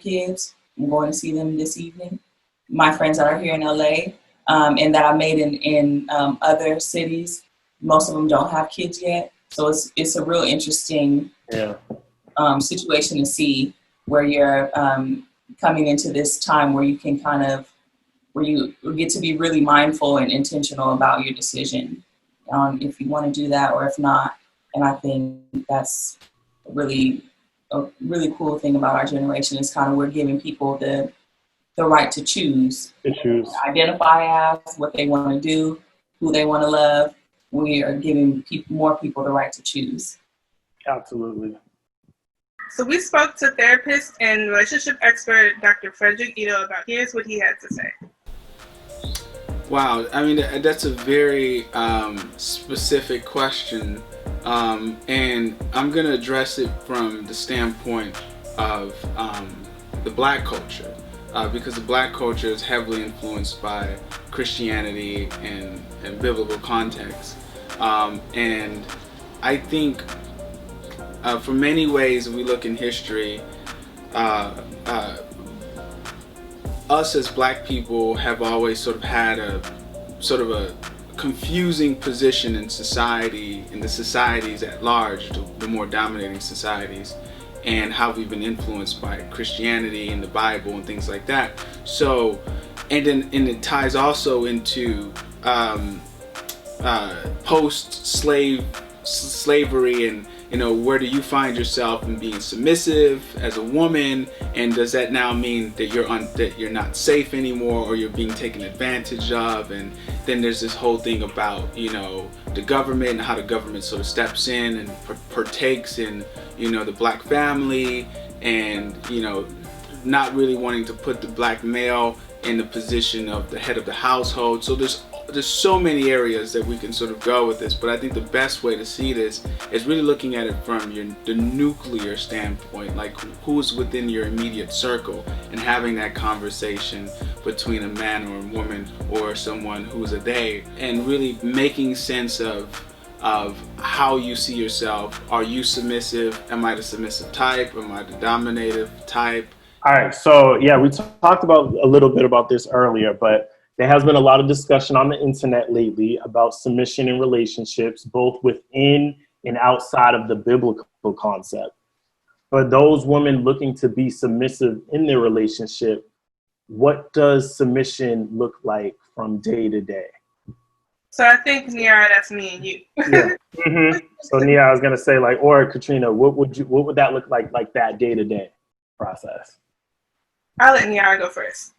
kids. I'm going to see them this evening. My friends that are here in LA and that I made in other cities, most of them don't have kids yet. So it's a real interesting situation to see, where you're coming into this time where you can where you get to be really mindful and intentional about your decision, if you want to do that or if not. And I think that's a really cool thing about our generation, is we're giving people the the right to choose. Identify as, what they want to do, who they want to love. We are giving more people the right to choose. Absolutely. So we spoke to therapist and relationship expert Dr. Frederick Ito about here's what he had to say. Wow, I mean, that's a very specific question, and I'm going to address it from the standpoint of the Black culture, because the Black culture is heavily influenced by Christianity and biblical context, and I think for many ways we look in history, us as Black people have always sort of had a confusing position in society, in the societies at large, the more dominating societies, and how we've been influenced by Christianity and the Bible and things like that. So, and it ties also into post-slavery and, you know, where do you find yourself in being submissive as a woman, and does that now mean that you're not safe anymore, or you're being taken advantage of? And then there's this whole thing about, you know, the government and how the government sort of steps in and partakes in, you know, the Black family, and, you know, not really wanting to put the Black male in the position of the head of the household. So there's so many areas that we can sort of go with this, but I think the best way to see this is really looking at it from the nuclear standpoint, like who's within your immediate circle, and having that conversation between a man or a woman or someone who's a they, and really making sense of how you see yourself. Are you submissive? Am I the submissive type? Am I the dominative type? All right, so yeah, we talked about a little bit about this earlier, but there has been a lot of discussion on the internet lately about submission in relationships, both within and outside of the biblical concept. For those women looking to be submissive in their relationship, what does submission look like from day to day? So I think, Niarah, that's me and you. Yeah. Mm-hmm. So Niarah, I was gonna say, like, or Katrina, what would that look like that day to day process? I'll let Niarah go first.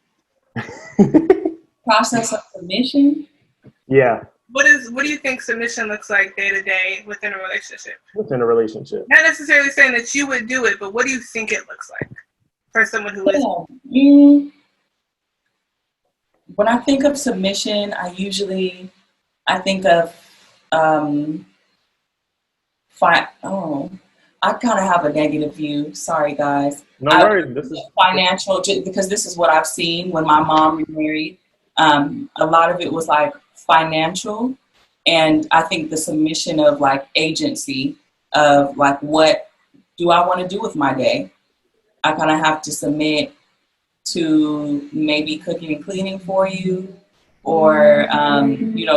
Process of submission? Yeah. What do you think submission looks like day to day within a relationship? Within a relationship. Not necessarily saying that you would do it, but what do you think it looks like for someone who is? When I think of submission, I think of I kind of have a negative view. Sorry, guys. No worries. This is financial, because this is what I've seen when my mom remarried. A lot of it was like financial, and I think the submission of like agency of like, what do I want to do with my day? I kind of have to submit to maybe cooking and cleaning for you, or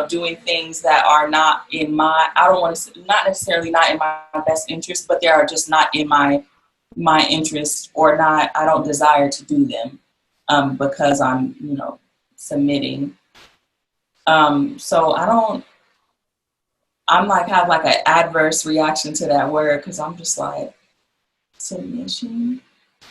doing things that are not in my, not necessarily not in my best interest, but they are just not in my interest, or not, I don't desire to do them because I'm, submitting. So I'm like, have like an adverse reaction to that word, because I'm just like, submission?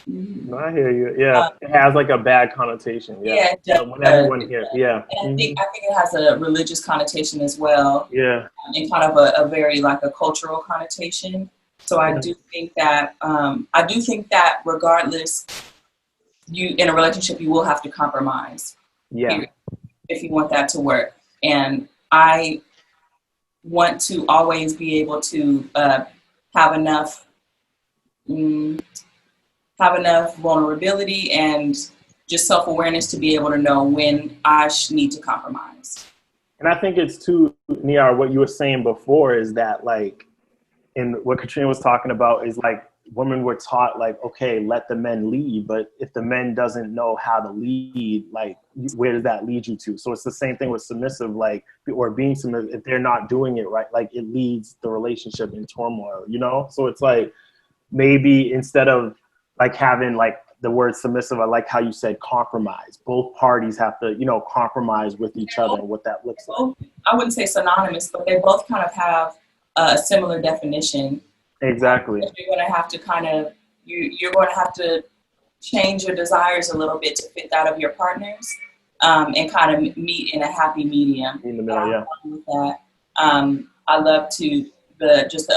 No, I hear you. Yeah, it has like a bad connotation. Yeah, when everyone hears, yeah. And I think it has a religious connotation as well. Yeah, and kind of a very like a cultural connotation. So I do think that regardless, you in a relationship, you will have to compromise. Yeah, if you want that to work, and I want to always be able to have enough vulnerability and just self-awareness to be able to know when I need to compromise. And I think it's too, Niarah, what you were saying before is that, like, and what Katrina was talking about is like, women were taught like, okay, let the men lead, but if the men doesn't know how to lead, like, where does that lead you to? So it's the same thing with submissive, like, or being submissive. If they're not doing it right, like, it leads the relationship in turmoil, So it's like, maybe instead of like having like the word submissive, I like how you said compromise. Both parties have to, compromise with each other, what that looks like. I wouldn't say synonymous, but they both kind of have a similar definition. Exactly. You're going to have to you're going to have to change your desires a little bit to fit that of your partners, and kind of meet in a happy medium. In the middle, yeah. With that, I love the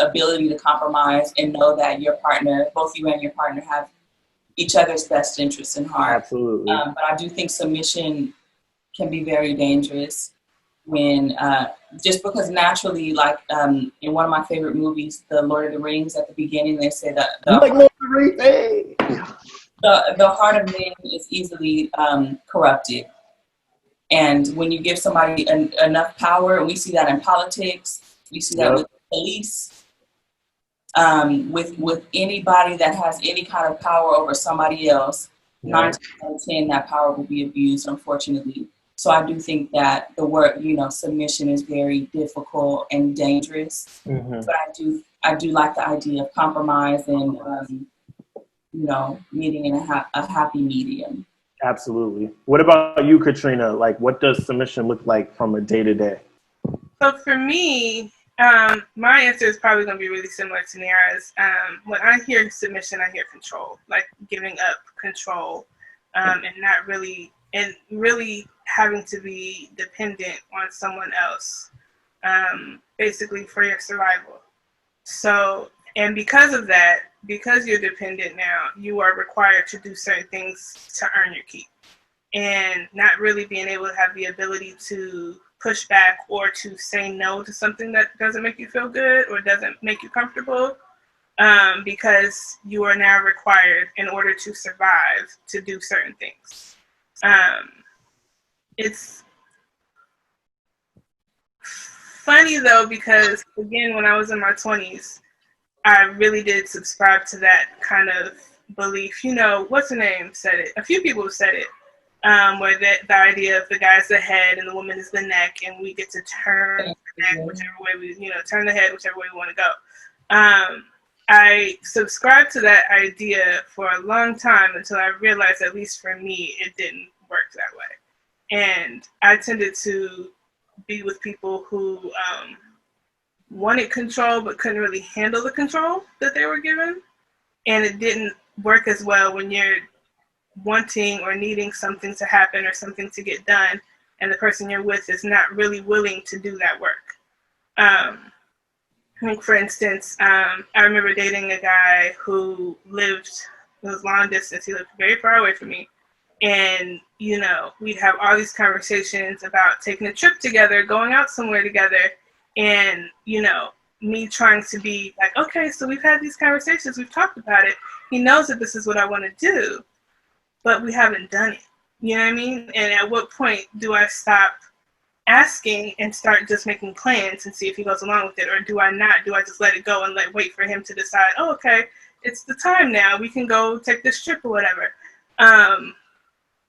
ability to compromise and know that your partner, both you and your partner, have each other's best interests in heart. Absolutely. But I do think submission can be very dangerous when, just because naturally, like in one of my favorite movies, The Lord of the Rings, at the beginning, they say that the heart of man is easily corrupted. And when you give somebody enough power, and we see that in politics, we see that with police, with anybody that has any kind of power over somebody else, 9 times out of 10, that power will be abused, unfortunately. So I do think that the word, submission is very difficult and dangerous. Mm-hmm. But I do like the idea of compromise and, meeting in a happy medium. Absolutely. What about you, Katrina? Like, what does submission look like from a day-to-day? So for me, my answer is probably going to be really similar to Niarah's. When I hear submission, I hear control, like giving up control, and not really, and really having to be dependent on someone else, basically for your survival. So, and because of that, because you're dependent now, you are required to do certain things to earn your keep, and not really being able to have the ability to push back or to say no to something that doesn't make you feel good or doesn't make you comfortable, because you are now required in order to survive to do certain things. It's funny though, because again, when I was in my 20s, I really did subscribe to that kind of belief. What's the name said it? A few people have said it. Where the idea of the guy's the head and the woman is the neck, and we get to turn the neck whichever way turn the head whichever way we want to go. I subscribed to that idea for a long time until I realized, at least for me, it didn't work that way. And I tended to be with people who wanted control but couldn't really handle the control that they were given. And it didn't work as well when you're wanting or needing something to happen or something to get done, and the person you're with is not really willing to do that work. For instance, I remember dating a guy who it was long distance. He lived very far away from me. And, we'd have all these conversations about taking a trip together, going out somewhere together. And, me trying to be like, okay, so we've had these conversations, we've talked about it. He knows that this is what I want to do, but we haven't done it. You know what I mean? And at what point do I stop asking and start just making plans and see if he goes along with it? Or do I not? Do I just let it go and wait for him to decide, oh, okay, it's the time now, we can go take this trip or whatever?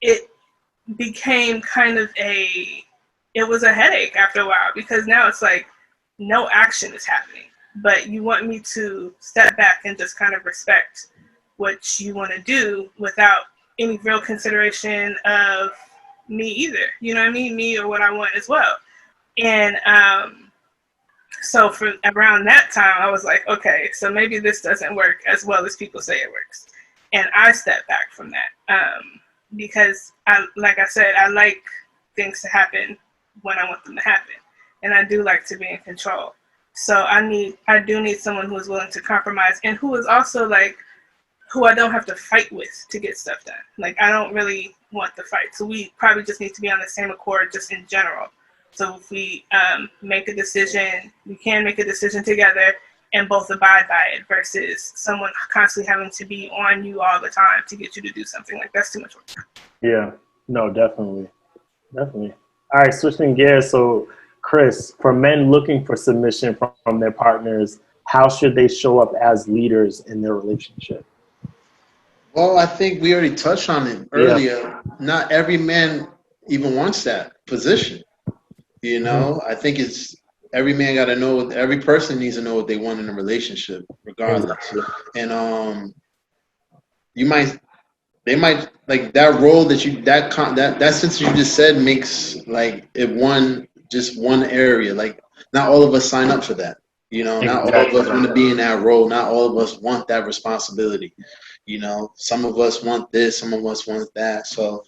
It became kind of it was a headache after a while, because now it's like no action is happening, but you want me to step back and just kind of respect what you want to do without any real consideration of me either. You know what I mean? Me or what I want as well. And so for around that time, I was like, okay, so maybe this doesn't work as well as people say it works. And I stepped back from that because, like I said, I like things to happen when I want them to happen. And I do like to be in control. So I do need someone who is willing to compromise, and who is also who I don't have to fight with to get stuff done. I don't really want the fight. So we probably just need to be on the same accord just in general. So if we make a decision, we can make a decision together and both abide by it, versus someone constantly having to be on you all the time to get you to do something. That's too much work. Yeah, no, definitely. Definitely. All right, switching gears. So Chris, for men looking for submission from their partners, how should they show up as leaders in their relationship? Well, I think we already touched on it earlier. Yeah. Not every man even wants that position. Mm-hmm. I think every man got to know, every person needs to know what they want in a relationship, regardless. And they might like that role that since you just said makes it just one area. Not all of us sign up for that. Not all of us want to be in that role. Not all of us want that responsibility. You know, some of us want this, some of us want that. So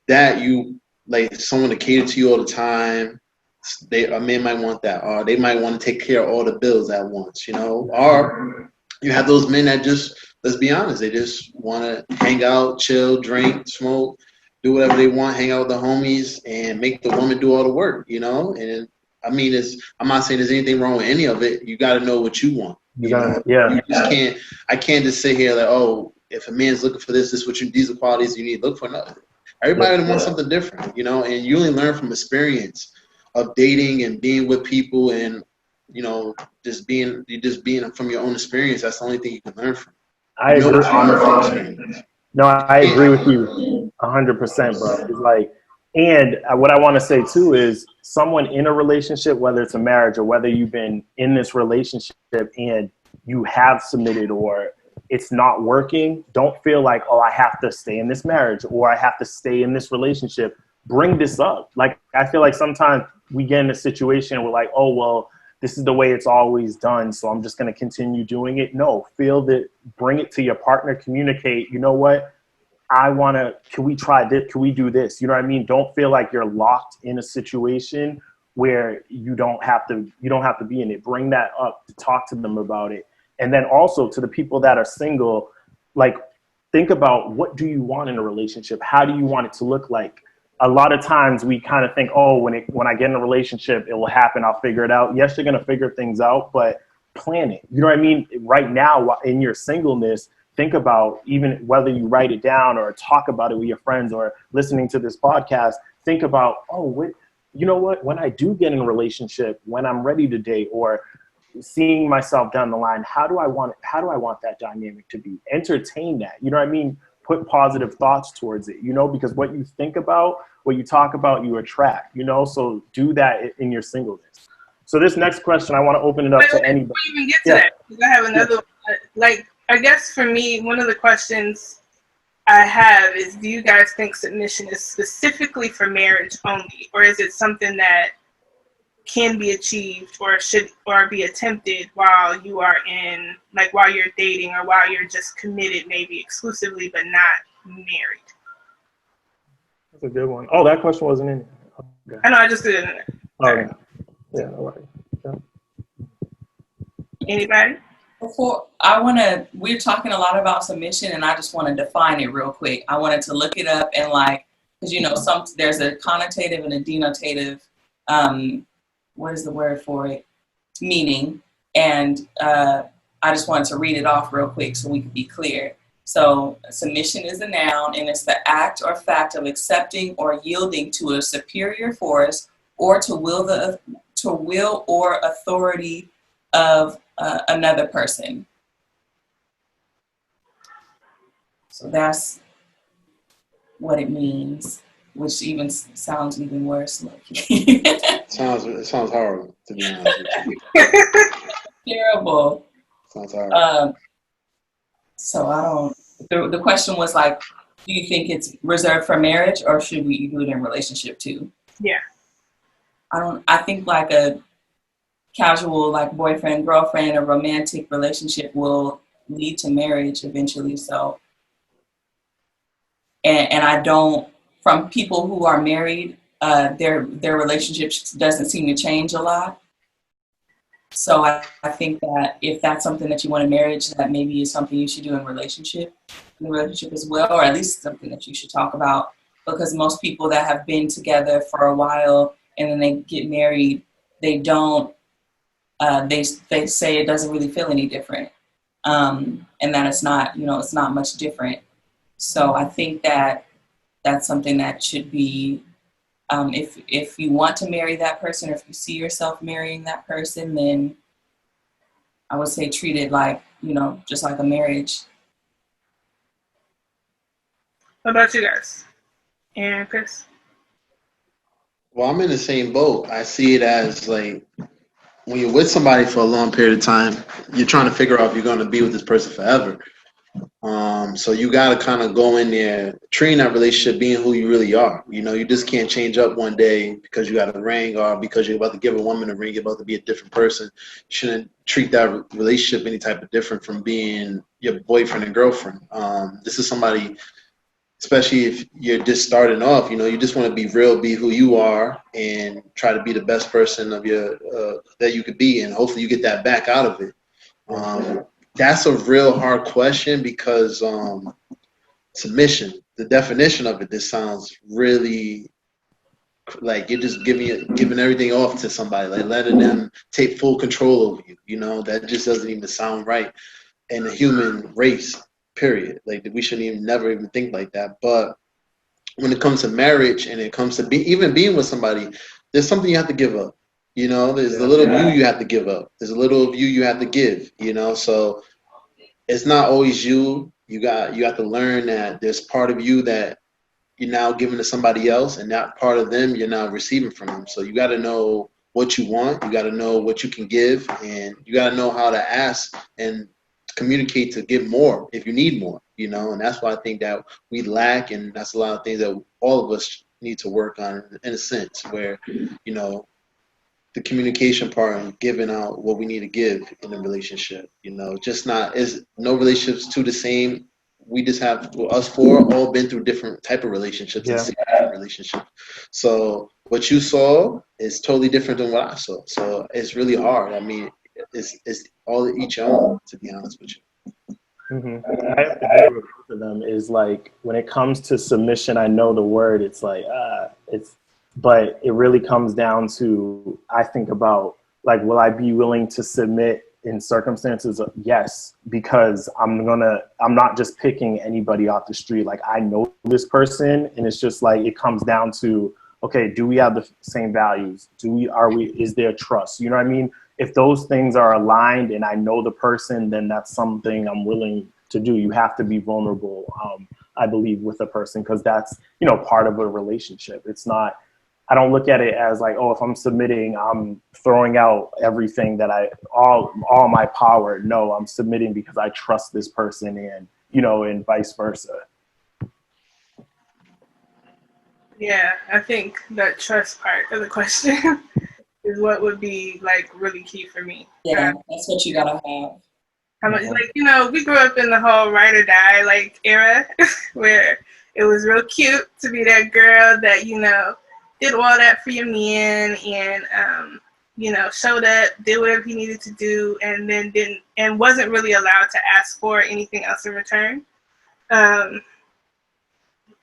that you like someone to cater to you all the time. A man might want that, or they might want to take care of all the bills at once, you know. Or you have those men that just, let's be honest, they just want to hang out, chill, drink, smoke, do whatever they want, hang out with the homies, and make the woman do all the work, you know. And I mean, I'm not saying there's anything wrong with any of it. You got to know what you want. You know? You just can't. I can't just sit here like, oh, if a man's looking for this, these are qualities you need to look for. No, everybody wants something different, you know. And you only learn from experience of dating and being with people, and you know, just being from your own experience. That's the only thing you can learn from. I agree. No, I agree with you 100%, bro. It's like, and what I want to say too is someone in a relationship, whether it's a marriage or whether you've been in this relationship and you have submitted or it's not working, don't feel like, oh, I have to stay in this marriage or I have to stay in this relationship. Bring this up. Like, I feel like sometimes we get in a situation and we're like, oh, well, this is the way it's always done, so I'm just going to continue doing it. No, feel that, bring it to your partner, communicate, you know what? Can we try this? Can we do this? You know what I mean? Don't feel like you're locked in a situation where you don't have to be in it. Bring that up, to talk to them about it. And then also to the people that are single, like, think about, what do you want in a relationship? How do you want it to look like? A lot of times we kind of think, oh, when I get in a relationship, it will happen. I'll figure it out. Yes, you're going to figure things out, but plan it. You know what I mean? Right now, in your singleness, think about, even whether you write it down or talk about it with your friends or listening to this podcast, think about, you know what? When I do get in a relationship, when I'm ready to date or seeing myself down the line, how do I want that dynamic to be? Entertain that. You know what I mean? Put positive thoughts towards it, you know, because what you think about, what you talk about, you attract, you know, so do that in your singleness. So this next question, I want to open it up to anybody. Before you even get to that, because I have another, like, I guess for me, one of the questions I have is, do you guys think submission is specifically for marriage only, or is it something that can be achieved or be attempted while you are in, like, while you're dating or while you're just committed, maybe exclusively, but not married? That's a good one. Oh, that question wasn't in it. Okay. I know, I just did it. Okay. Yeah, no worries. Yeah. Anybody? We're talking a lot about submission, and I just want to define it real quick. I wanted to look it up and, like, because, you know, there's a connotative and a denotative, what is the word for it? Meaning. And I just wanted to read it off real quick so we can be clear. So submission is a noun, and it's the act or fact of accepting or yielding to a superior force or to will or authority of another person. So that's what it means, which even sounds even worse. It sounds horrible, to be honest with you. Terrible. Sounds horrible. So I don't. The question was, like, do you think it's reserved for marriage, or should we do it in relationship too? Yeah. I think, like, a casual, like, boyfriend, girlfriend, a romantic relationship will lead to marriage eventually. So, and I don't, from people who are married, their relationship doesn't seem to change a lot. So I think that if that's something that you want in marriage, that maybe is something you should do in a relationship as well, or at least something that you should talk about, because most people that have been together for a while and then they get married, they don't, they say it doesn't really feel any different, and that it's not, you know, it's not much different. So I think that that's something that should be, if you want to marry that person, or if you see yourself marrying that person, then I would say treat it like, you know, just like a marriage. What about you guys? And Chris? Well, I'm in the same boat. I see it as, like, when you're with somebody for a long period of time, you're trying to figure out if you're going to be with this person forever. So you got to kind of go in there, treating that relationship being who you really are. You know, you just can't change up one day because you got a ring, or because you're about to give a woman a ring, you're about to be a different person. You shouldn't treat that relationship any type of different from being your boyfriend and girlfriend. This is somebody, especially if you're just starting off, you just want to be real, be who you are, and try to be the best person of your that you could be, and hopefully you get that back out of it. That's a real hard question because submission, the definition of it, this sounds really like you're just giving everything off to somebody, like letting them take full control over you. That just doesn't even sound right in the human race, period. Like we shouldn't never even think like that. But when it comes to marriage and it comes to even being with somebody, there's something you have to give up. There's a little you have to give up. There's a little of you have to give. So it's not always you. You have to learn that there's part of you that you're now giving to somebody else, and that part of them you're now receiving from them. So you got to know what you want. You got to know what you can give, and you got to know how to ask and communicate to give more if you need more. And that's why I think that we lack, and that's a lot of things that all of us need to work on in a sense where, the communication part and giving out what we need to give in a relationship. Just not is no relationships two the same. We just have us four all been through different type of relationships and relationships. So what you saw is totally different than what I saw. So it's really hard. I mean, it's all each own, to be honest with you. I have to agree with both of them. Is like when it comes to submission, I know the word. It's like but it really comes down to, I think about like, will I be willing to submit in circumstances? Yes, because I'm not just picking anybody off the street. Like I know this person, and it's just like, it comes down to, okay, do we have the same values? Is there trust? You know what I mean? If those things are aligned and I know the person, then that's something I'm willing to do. You have to be vulnerable, I believe, with a person, because that's, part of a relationship. It's not, I don't look at it as like, oh, if I'm submitting, I'm throwing out everything that all my power. No, I'm submitting because I trust this person, and, and vice versa. Yeah, I think that trust part of the question is what would be like really key for me. Yeah, that's what you gotta have. How much, we grew up in the whole ride or die like era where it was real cute to be that girl that, did all that for your man and, showed up, did whatever he needed to do, and then wasn't really allowed to ask for anything else in return.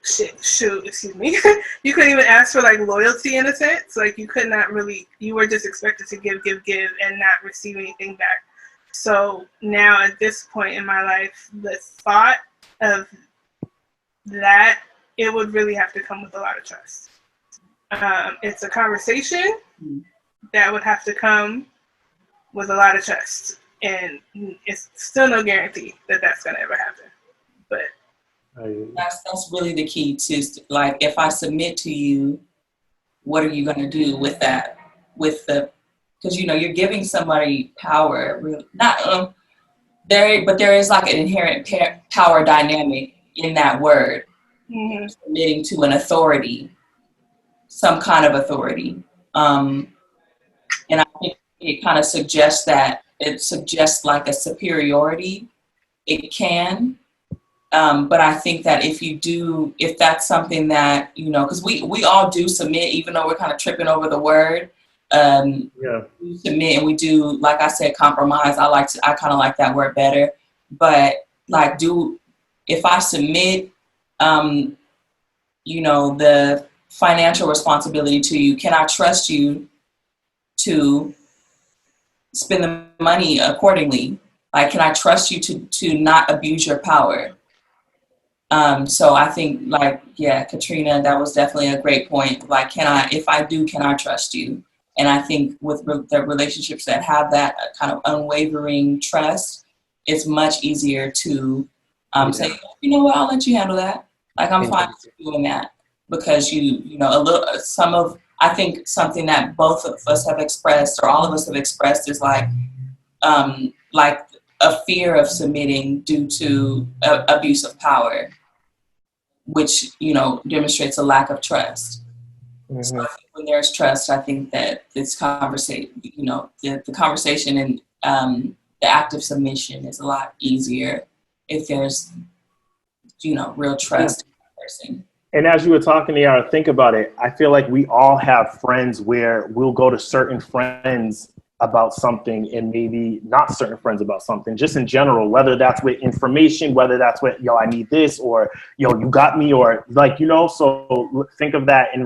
Excuse me. You couldn't even ask for like loyalty in a sense. Like you could not really, you were just expected to give and not receive anything back. So now at this point in my life, the thought of that, it would really have to come with a lot of trust. It's a conversation that would have to come with a lot of trust, and it's still no guarantee that that's going to ever happen. But that's really the key to, like, if I submit to you, what are you going to do with that? Because you're giving somebody power. Not but there is like an inherent power dynamic in that word. Mm-hmm. Submitting to an authority. Some kind of authority. And I think it kind of suggests that it suggests like a superiority. It can. But I think that if that's something that, because we all do submit, even though we're kind of tripping over the word, we submit and we do, like I said, compromise. I kind of like that word better. But like, if I submit, the financial responsibility to you, can I trust you to spend the money accordingly? Like, can I trust you to not abuse your power? So I think, Katrina, that was definitely a great point. Like, if I do, can I trust you? And I think with the relationships that have that kind of unwavering trust, it's much easier to say, you know what, I'll let you handle that. Like, I'm fine with doing that. Because I think something that both of us have expressed, or all of us have expressed, is like a fear of submitting due to abuse of power, which demonstrates a lack of trust. Mm-hmm. So I think when there's trust, I think that this conversation, the conversation and the act of submission is a lot easier if there's, real trust in that person. And as you were talking, Niarah, think about it. I feel like we all have friends where we'll go to certain friends about something and maybe not certain friends about something, just in general, whether that's with information, whether that's with, yo, I need this, or, yo, you got me, or like, so think of that in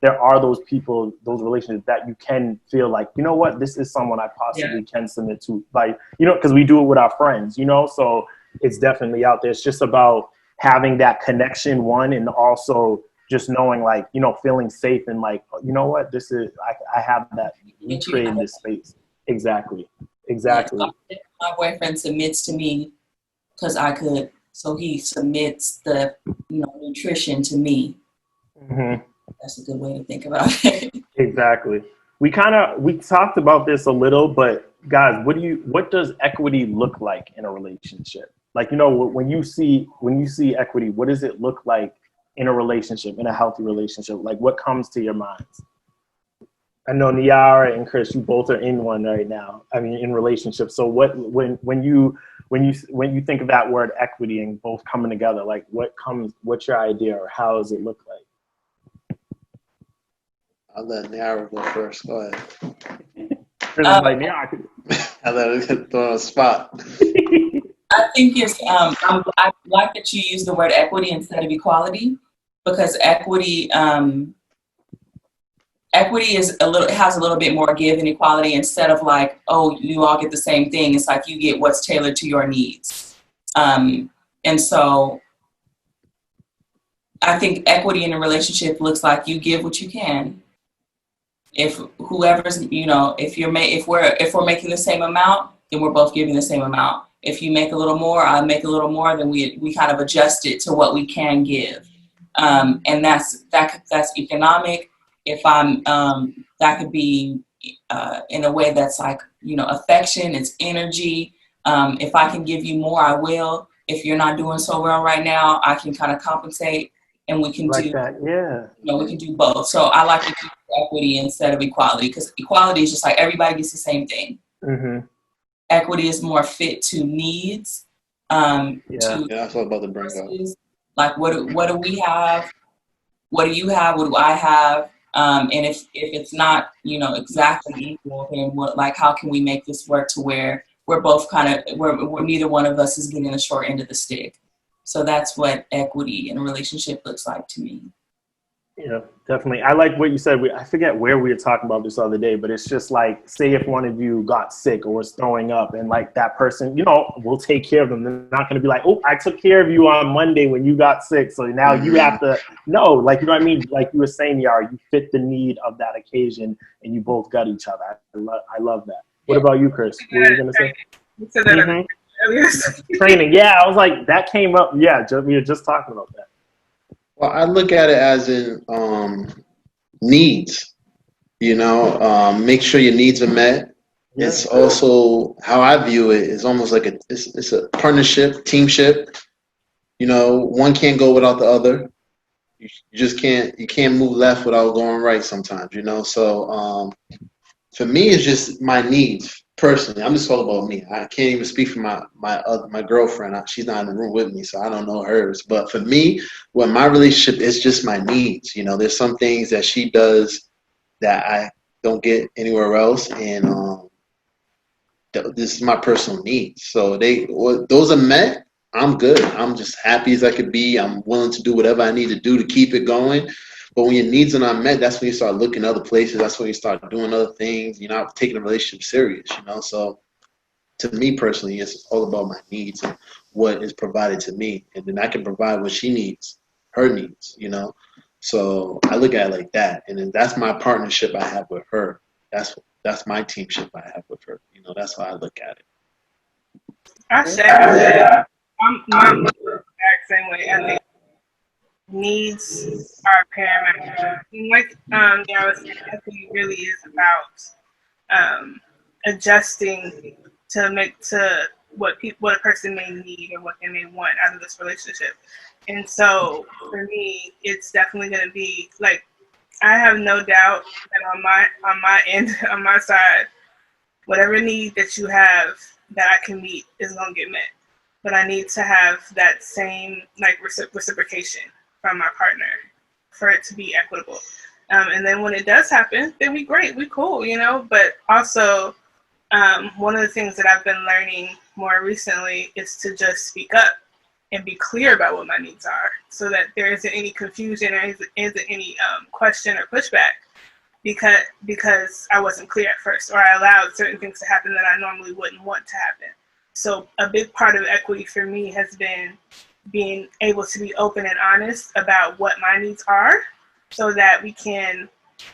there are those people, those relationships that you can feel like, you know what, this is someone I possibly can submit to, like, because we do it with our friends, so it's definitely out there. It's just about having that connection, one, and also just knowing, like, feeling safe and like, you know what, this is, I have that, we created this space. Exactly. Yeah, my boyfriend submits to me because I could, so he submits the, nutrition to me. Mm-hmm. That's a good way to think about it. Exactly. We talked about this a little, but guys, what does equity look like in a relationship? Like, when you see equity, what does it look like in a relationship, in a healthy relationship? Like, what comes to your minds? I know Niarah and Chris, you both are in one right now. I mean, in relationships. So when you think of that word equity and both coming together, like what's your idea, or how does it look like? I'll let Niarah go first. Go ahead. Chris is like, Niarah. I'll let her get thrown on the spot. I think I like that you use the word equity instead of equality, because equity has a little bit more give than equality. Instead of like, oh, you all get the same thing, it's like you get what's tailored to your needs. And so I think equity in a relationship looks like you give what you can. If whoever's, if we're making the same amount, then we're both giving the same amount. If you make a little more, I make a little more, then we kind of adjust it to what we can give. And that's economic. If I'm, that could be in a way that's like, affection, it's energy. If I can give you more, I will. If you're not doing so well right now, I can kind of compensate, and we can like that. Yeah. We can do both. So I like to keep equity instead of equality, because equality is just like everybody gets the same thing. Mm-hmm. Equity is more fit to needs. That's what I'm about to bring up. Like, what do we have? What do you have? What do I have? And if it's not, exactly equal, then how can we make this work to where we're both where neither one of us is getting the short end of the stick? So that's what equity in a relationship looks like to me. Yeah, definitely. I like what you said. I forget where we were talking about this other day, but it's just like, say if one of you got sick or was throwing up, and like that person, will take care of them. They're not going to be like, oh, I took care of you on Monday when you got sick, so now you have to, no, like, you know what I mean? Like you were saying, Niarah, you fit the need of that occasion, and you both got each other. I love that. What about you, Chris? What were you going to say? You said that earlier. Training. Yeah, I was like, that came up. Yeah, we were just talking about that. Well, I look at it as in needs. Make sure your needs are met. Yeah. It's also how I view it is almost like it's a partnership, teamship. One can't go without the other. You just can't. You can't move left without going right sometimes. So for me, it's just my needs. Personally, I'm just talking about me. I can't even speak for my girlfriend. She's not in the room with me, so I don't know hers. But for me, my relationship is just my needs. There's some things that she does that I don't get anywhere else, and this is my personal needs. So those are met. I'm good. I'm just happy as I could be. I'm willing to do whatever I need to do to keep it going. But when your needs are not met, that's when you start looking other places. That's when you start doing other things. You're not taking a relationship serious, So to me personally, it's all about my needs and what is provided to me. And then I can provide what she needs, her needs, So I look at it like that. And then that's my partnership I have with her. That's my teamship I have with her. That's how I look at it. I'm the exact same way. I think needs are paramount. And like I was saying, I think it really is about adjusting to what a person may need or what they may want out of this relationship. And so for me, it's definitely going to be like, I have no doubt that on my end, on my side, whatever need that you have that I can meet is going to get met. but I need to have that same like reciprocation from my partner for it to be equitable. And then when it does happen, then we cool, you know. But also, one of the things that I've been learning more recently is to just speak up and be clear about what my needs are, so that there isn't any confusion or isn't any question or pushback because I wasn't clear at first, or I allowed certain things to happen that I normally wouldn't want to happen. So a big part of equity for me has been being able to be open and honest about what my needs are, so that we can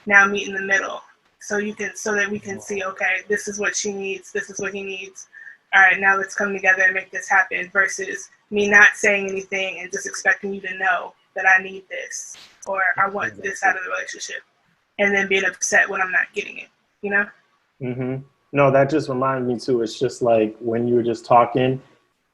now meet in the middle. So that we can see, okay, this is what she needs, this is what he needs. All right, now let's come together and make this happen, versus me not saying anything and just expecting you to know that I need this or I want this out of the relationship, and then being upset when I'm not getting it, you know? Mm-hmm. No, that just reminded me too. It's just like when you were just talking,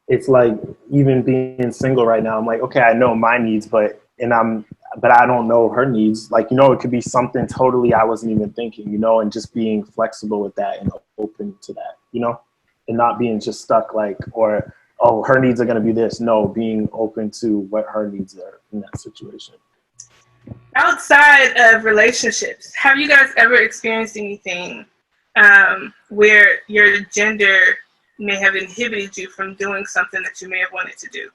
it's like even being single right now, I'm like, okay, I know my needs, but I don't know her needs. Like, you know, it could be something totally I wasn't even thinking, you know, and just being flexible with that and open to that, you know, and not being just stuck like, or, oh, her needs are going to be this. No, being open to what her needs are in that situation. Outside of relationships, have you guys ever experienced anything where your gender may have inhibited you from doing something that you may have wanted to do?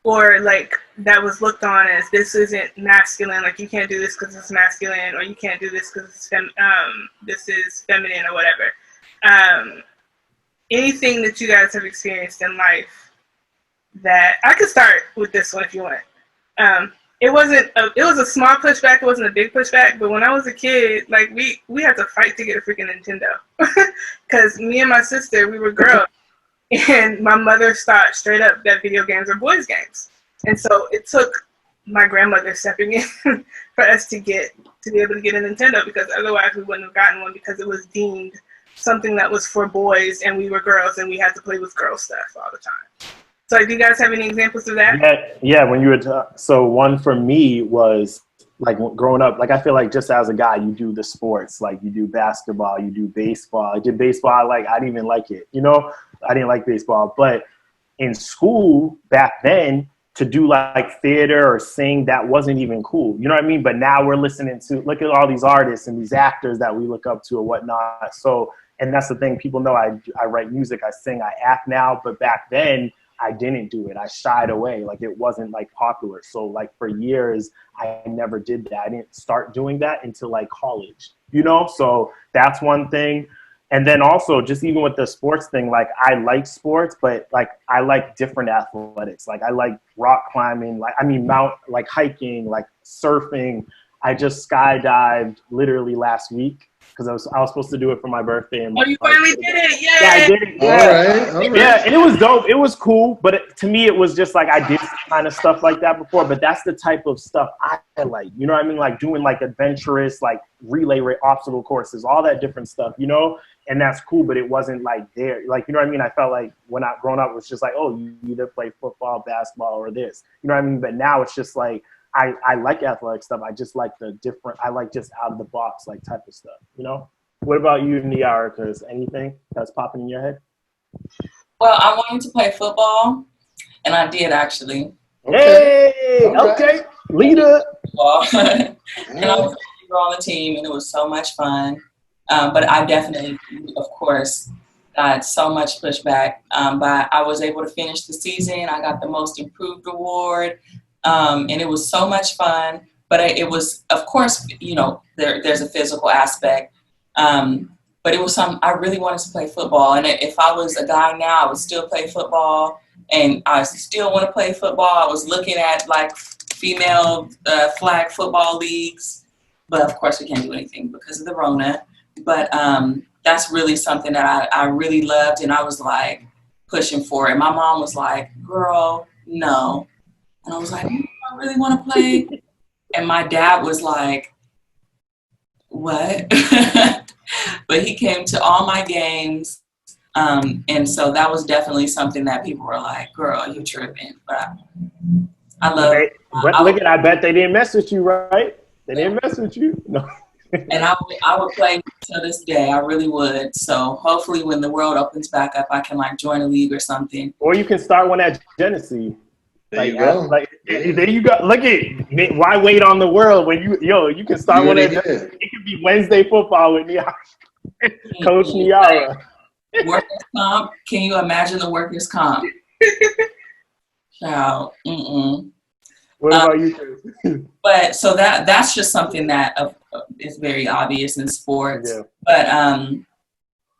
Or like that was looked on as this isn't masculine, like you can't do this because it's masculine, or you can't do this because it's this is feminine or whatever. Anything that you guys have experienced in life that I could start with this one if you want. It was a small pushback, it wasn't a big pushback, but when I was a kid, like we had to fight to get a freaking Nintendo. Because me and my sister, we were girls. And my mother thought straight up that video games are boys' games. And so it took my grandmother stepping in for us to be able to get a Nintendo, because otherwise we wouldn't have gotten one, because it was deemed something that was for boys and we were girls and we had to play with girl stuff all the time. So do you guys have any examples of that? Yeah, when you were so one for me was like growing up, like I feel like just as a guy, you do the sports, like you do basketball, you do baseball. I did baseball, like I didn't even like it, you know? I didn't like baseball, but in school back then, to do like theater or sing, that wasn't even cool. You know what I mean? But now we're listening to, look at all these artists and these actors that we look up to or whatnot. So, and that's the thing, people know I write music, I sing, I act now, but back then I didn't do it. I shied away. Like it wasn't like popular. So like for years, I never did that. I didn't start doing that until like college, you know? So that's one thing. And then also just even with the sports thing, like I like sports, but like I like different athletics. Like I like rock climbing, like hiking, like surfing. I just skydived literally last week because I was supposed to do it for my birthday. And you finally did it! Yay! Yeah, I did it. Yeah. All right. Yeah, and it was dope. It was cool, but to me, it was just like I did kind of stuff like that before. But that's the type of stuff I like. You know what I mean? Like doing like adventurous, like relay obstacle courses, all that different stuff. You know, and that's cool. But it wasn't like there. Like you know what I mean? I felt like when I growing up, it was just like, oh, you either play football, basketball, or this. You know what I mean? But now it's just like. I like athletic stuff. I just like I like just out of the box, like type of stuff, you know? What about you, Niarah? Because anything that's popping in your head? Well, I wanted to play football, and I did actually. Hey, okay. Leader. And I was on the team, and it was so much fun. But I definitely, of course, got so much pushback. But I was able to finish the season. I got the Most Improved Award. And it was so much fun, but it was, of course, you know, there's a physical aspect, but it was something I really wanted to play football. And if I was a guy now, I would still play football, and I still want to play football. I was looking at like female flag football leagues, but of course we can't do anything because of the Rona. But that's really something that I really loved, and I was like pushing for it. My mom was like, girl, no. And I was like, I really want to play. And my dad was like, what? But he came to all my games. And so that was definitely something that people were like, girl, you're tripping. But I love it. I bet they didn't mess with you, right? They didn't mess with you. No. And I would play to this day. I really would. So hopefully when the world opens back up, I can like join a league or something. Or you can start one at Jenesse. There you go. There you go. Look at, why wait on the world when you can start one at Jenesse. It could be Wednesday football with Niarah. Coach Niarah. Workers' comp. Can you imagine the workers' comp? Child. What about you, Chris? But so that's just something that is very obvious in sports. Yeah. But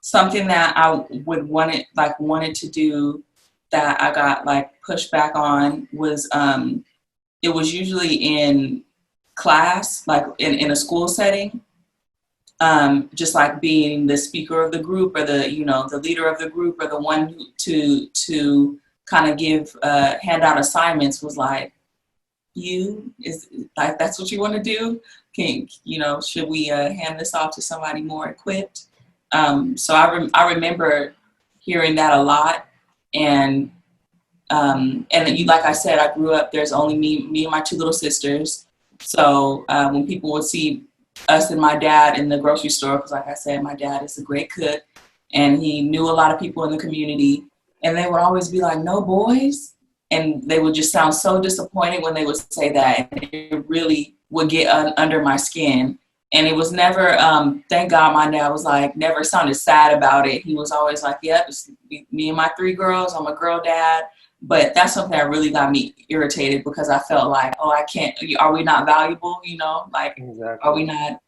something that I would wanted to do that I got like pushed back on was it was usually in class, like in a school setting. Just like being the speaker of the group or the leader of the group or the one to kind of hand out assignments was like, that's what you want to do? Should we hand this off to somebody more equipped? So I remember hearing that a lot. And like I said, I grew up, there's only me and my two little sisters. So when people would see us and my dad in the grocery store, because like I said, my dad is a great cook and he knew a lot of people in the community, and they would always be like, no boys. And they would just sound so disappointed when they would say that. And it really would get under my skin. And it was never, thank God my dad was like, never sounded sad about it. He was always like, yep, it's me and my 3 girls, I'm a girl dad. But that's something that really got me irritated because I felt like, oh, I can't, are we not valuable? Exactly.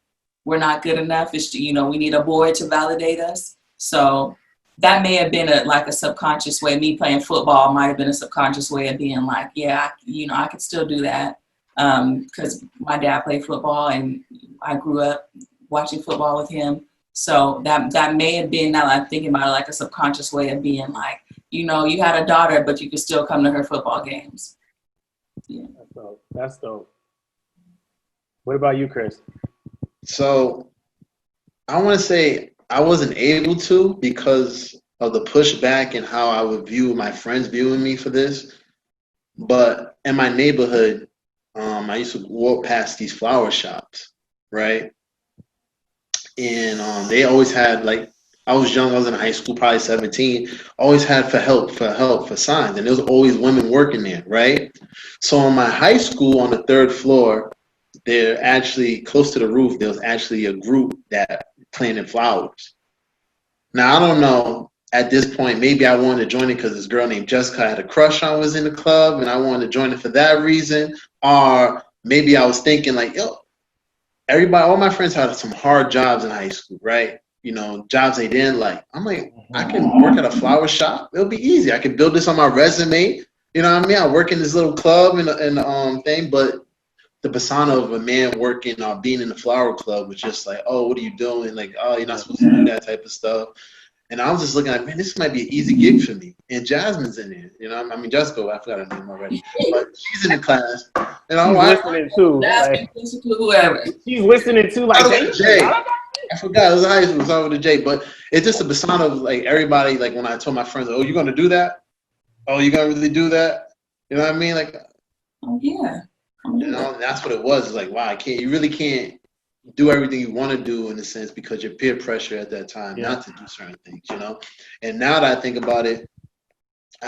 We're not good enough. It's, we need a boy to validate us. So that may have been a subconscious way. Me playing football might have been a subconscious way of being like, yeah, I could still do that. Because my dad played football and I grew up watching football with him. So that may have been, now that I'm thinking about it, like a subconscious way of being like, you had a daughter, but you could still come to her football games. Yeah. That's dope. What about you, Chris? So I want to say I wasn't able to because of the pushback and how I would view my friends viewing me for this. But in my neighborhood, I used to walk past these flower shops, right? And they always had, like, I was young, I was in high school, probably 17, always had for signs. And there was always women working there, right? So in my high school on the 3rd floor, there actually, close to the roof, there was actually a group that planted flowers. Now, I don't know, at this point, maybe I wanted to join it because this girl named Jessica I had a crush on was in the club, and I wanted to join it for that reason. Or maybe I was thinking like, all my friends had some hard jobs in high school, right? Jobs they didn't like. I'm like, I can work at a flower shop. It'll be easy. I can build this on my resume. You know what I mean? I work in this little club and thing, but the persona of a man working or being in the flower club was just like, oh, what are you doing? Like, oh, you're not supposed to do that type of stuff. And I was just looking like, man, this might be an easy gig for me. And Jasmine's in there, Jessica, I forgot her name already, but she's in the class. And I'm listening too. Jasmine, whoever. She's listening too. Like, Jay. I forgot it was high school. It was over to Jay, but it's just a persona of like everybody. Like when I told my friends, "Oh, you're gonna do that? Oh, you gonna really do that?" You know what I mean? Like, oh yeah. That's what it was. It's like, wow, you really can't do everything you want to do in a sense because you're peer pressure at that time not to do certain things, And now that I think about it,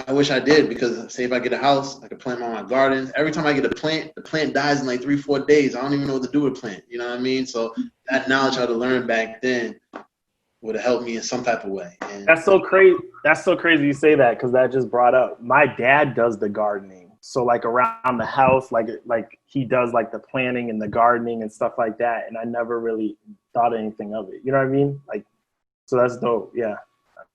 I wish I did because say if I get a house, I could plant my garden. Every time I get a plant, the plant dies in like 3-4 days. I don't even know what to do with a plant. You know what I mean? So that knowledge I had to learn back then would have helped me in some type of way. And that's so crazy. That's so crazy you say that because that just brought up my dad does the gardening. So like around the house, like he does like the planting and the gardening and stuff like that. And I never really thought anything of it. You know what I mean? Like, so that's dope. Yeah,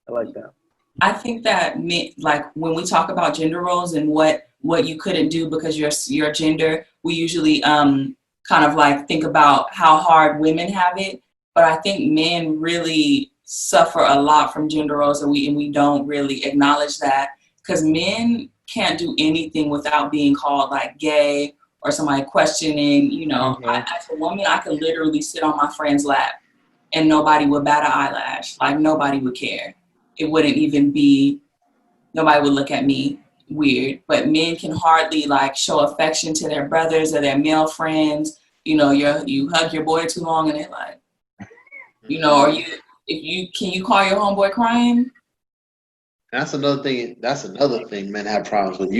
I like that. I think that like when we talk about gender roles and what you couldn't do because your gender, we usually kind of like think about how hard women have it. But I think men really suffer a lot from gender roles and we don't really acknowledge that because men can't do anything without being called like gay or somebody questioning, as a woman, I could literally sit on my friend's lap and nobody would bat an eyelash. Like nobody would care. It wouldn't even be, nobody would look at me weird, but men can hardly like show affection to their brothers or their male friends you know, you hug your boy too long and they like, you know, or can you call your homeboy crying? That's another thing. That's another thing men have problems with.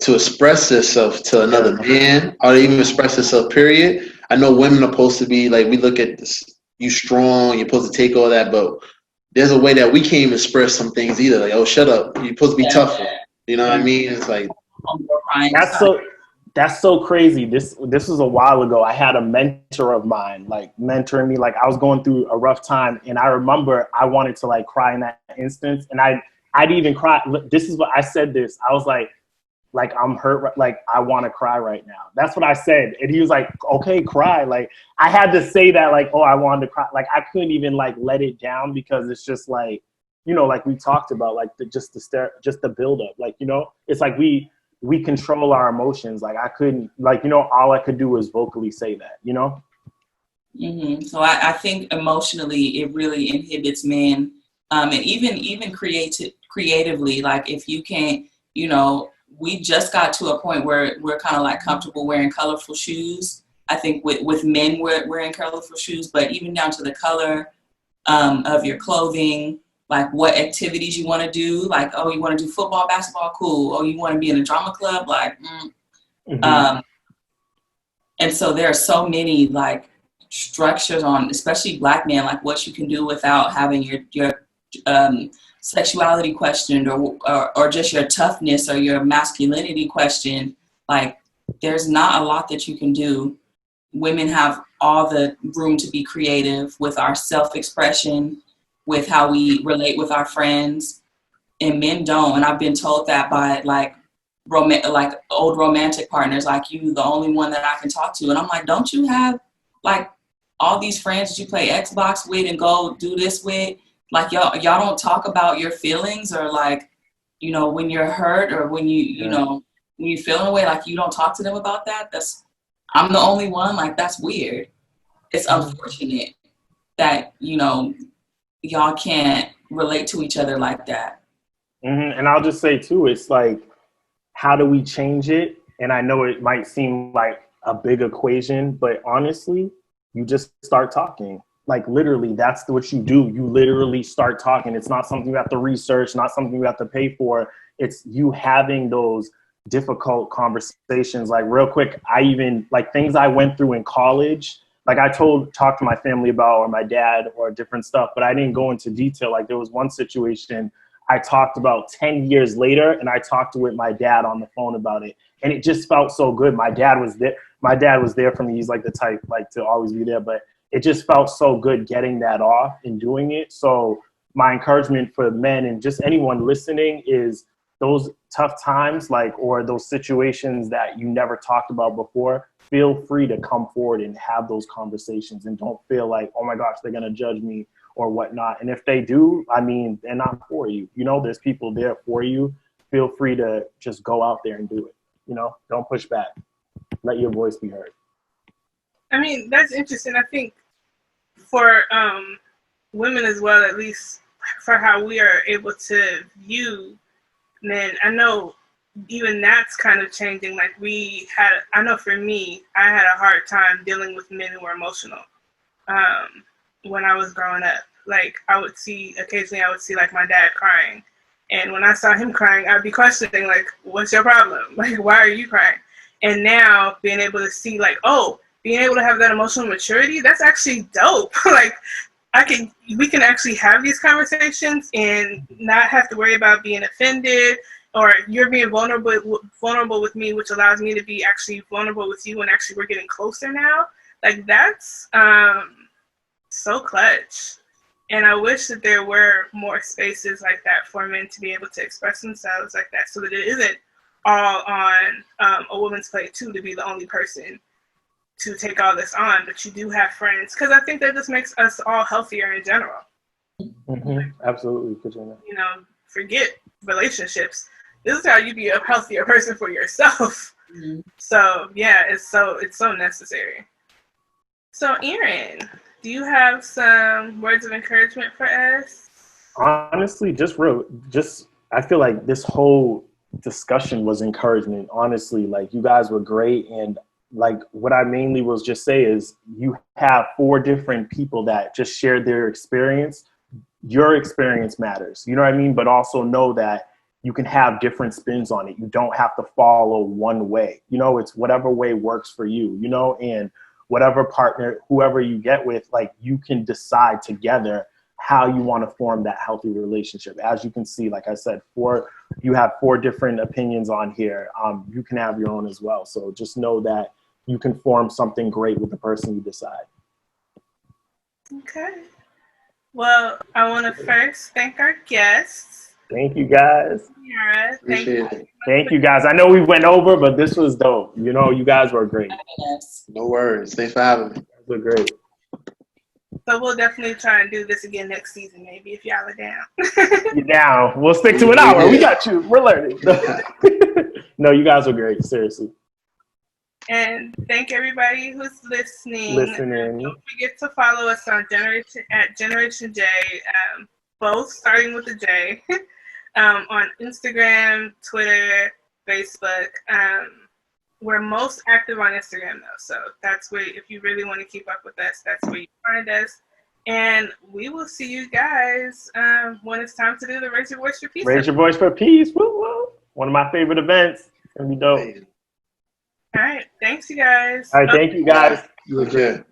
To express yourself to another man, or even express yourself. Period. I know women are supposed to be like, we look at this, you strong, you're supposed to take all that, but there's a way that we can't even express some things either. Like, oh, shut up, you're supposed to be tougher. You know what I mean? It's like that's so crazy. This was a while ago. I had a mentor of mine like mentoring me. Like I was going through a rough time, and I remember I wanted to like cry in that instance, and I'd even cry. This is what I said. I was like I'm hurt. Like I want to cry right now. That's what I said, and he was like, "Okay, cry." Like I had to say that. Like, oh, I wanted to cry. Like I couldn't even like let it down because it's just like, you know, like we talked about, like just the build up. Like, you know, it's like we control our emotions. Like I couldn't, like, you know, all I could do was vocally say that, you know? Mm-hmm. So I think emotionally it really inhibits men. And even creatively, like if you can't, you know, we just got to a point where we're kind of like comfortable wearing colorful shoes. I think with men wearing colorful shoes, but even down to the color of your clothing, like what activities you want to do, like, oh, you want to do football, basketball, cool. Oh, you want to be in a drama club, like, and so there are so many like structures on, especially Black men, like what you can do without having your sexuality questioned or just your toughness or your masculinity questioned. Like, there's not a lot that you can do. Women have all the room to be creative with our self-expression, with how we relate with our friends, and men don't. And I've been told that by like old romantic partners, like, you the only one that I can talk to. And I'm like, don't you have like all these friends that you play Xbox with and go do this with? Like y'all don't talk about your feelings, or like, you know, when you're hurt or when you know, when you feel in a way, like you don't talk to them about that. I'm the only one. Like, that's weird. It's unfortunate that, you know, y'all can't relate to each other like that. And I'll just say too, it's like, how do we change it? And I know it might seem like a big equation, but honestly, you just start talking. Like literally, that's what you do. You literally start talking. It's not something you have to research, not something you have to pay for. It's you having those difficult conversations. Like real quick, I even like things I went through in college. Like I talked to my family about, or my dad, or different stuff, but I didn't go into detail. Like there was one situation I talked about 10 years later, and I talked with my dad on the phone about it. And it just felt so good. My dad was there. My dad was there for me. He's like the type like to always be there, but it just felt so good getting that off and doing it. So my encouragement for men and just anyone listening is those tough times, like, or those situations that you never talked about before, feel free to come forward and have those conversations, and don't feel like, oh my gosh, they're going to judge me or whatnot. And if they do, I mean, they're not for you. You know, there's people there for you. Feel free to just go out there and do it. You know, don't push back. Let your voice be heard. I mean, that's interesting. I think for women as well, at least for how we are able to view men, I know even that's kind of changing. Like I know for me, I had a hard time dealing with men who were emotional when I was growing up. Like occasionally I would see like my dad crying. And when I saw him crying, I'd be questioning, like, what's your problem? Like, why are you crying? And now being able to see like, oh, being able to have that emotional maturity, that's actually dope. Like we can actually have these conversations and not have to worry about being offended, or you're being vulnerable with me, which allows me to be actually vulnerable with you, and actually we're getting closer now. Like that's so clutch. And I wish that there were more spaces like that for men to be able to express themselves like that, so that it isn't all on a woman's plate too, to be the only person to take all this on, but you do have friends, because I think that just makes us all healthier in general. Absolutely, Katrina. You know, forget relationships. This is how you be a healthier person for yourself. So yeah, it's so necessary. So Aaron, do you have some words of encouragement for us? Honestly, I feel like this whole discussion was encouragement. Honestly, like you guys were great, and like what I mainly was just say is you have 4 different people that just shared their experience. Your experience matters, you know what I mean? But also know that you can have different spins on it. You don't have to follow one way. You know, it's whatever way works for you, you know, and whatever partner, whoever you get with, like you can decide together how you want to form that healthy relationship. As you can see, like I said, you have 4 different opinions on here. You can have your own as well. So just know that you can form something great with the person you decide. Okay. Well, I want to first thank our guests. Thank you, guys. Niarah, Thank you, guys. I know we went over, but this was dope. You know, you guys were great. No worries. Thanks for having me. You guys were great. So we'll definitely try and do this again next season, maybe, if y'all are down. You're down. We'll stick to an hour. We got you. We're learning. No, you guys were great. Seriously. And thank everybody who's listening. Don't forget to follow us on Jeneration J, both starting with the J, on Instagram, Twitter, Facebook. We're most active on Instagram, though, so that's where, if you really want to keep up with us, that's where you find us. And we will see you guys when it's time to do the Raise Your Voice for Peace. Raise Your Voice for Peace. Woo, woo. One of my favorite events. It's going to be dope. All right. Thanks, you guys. All right. Thank you, guys. You were good.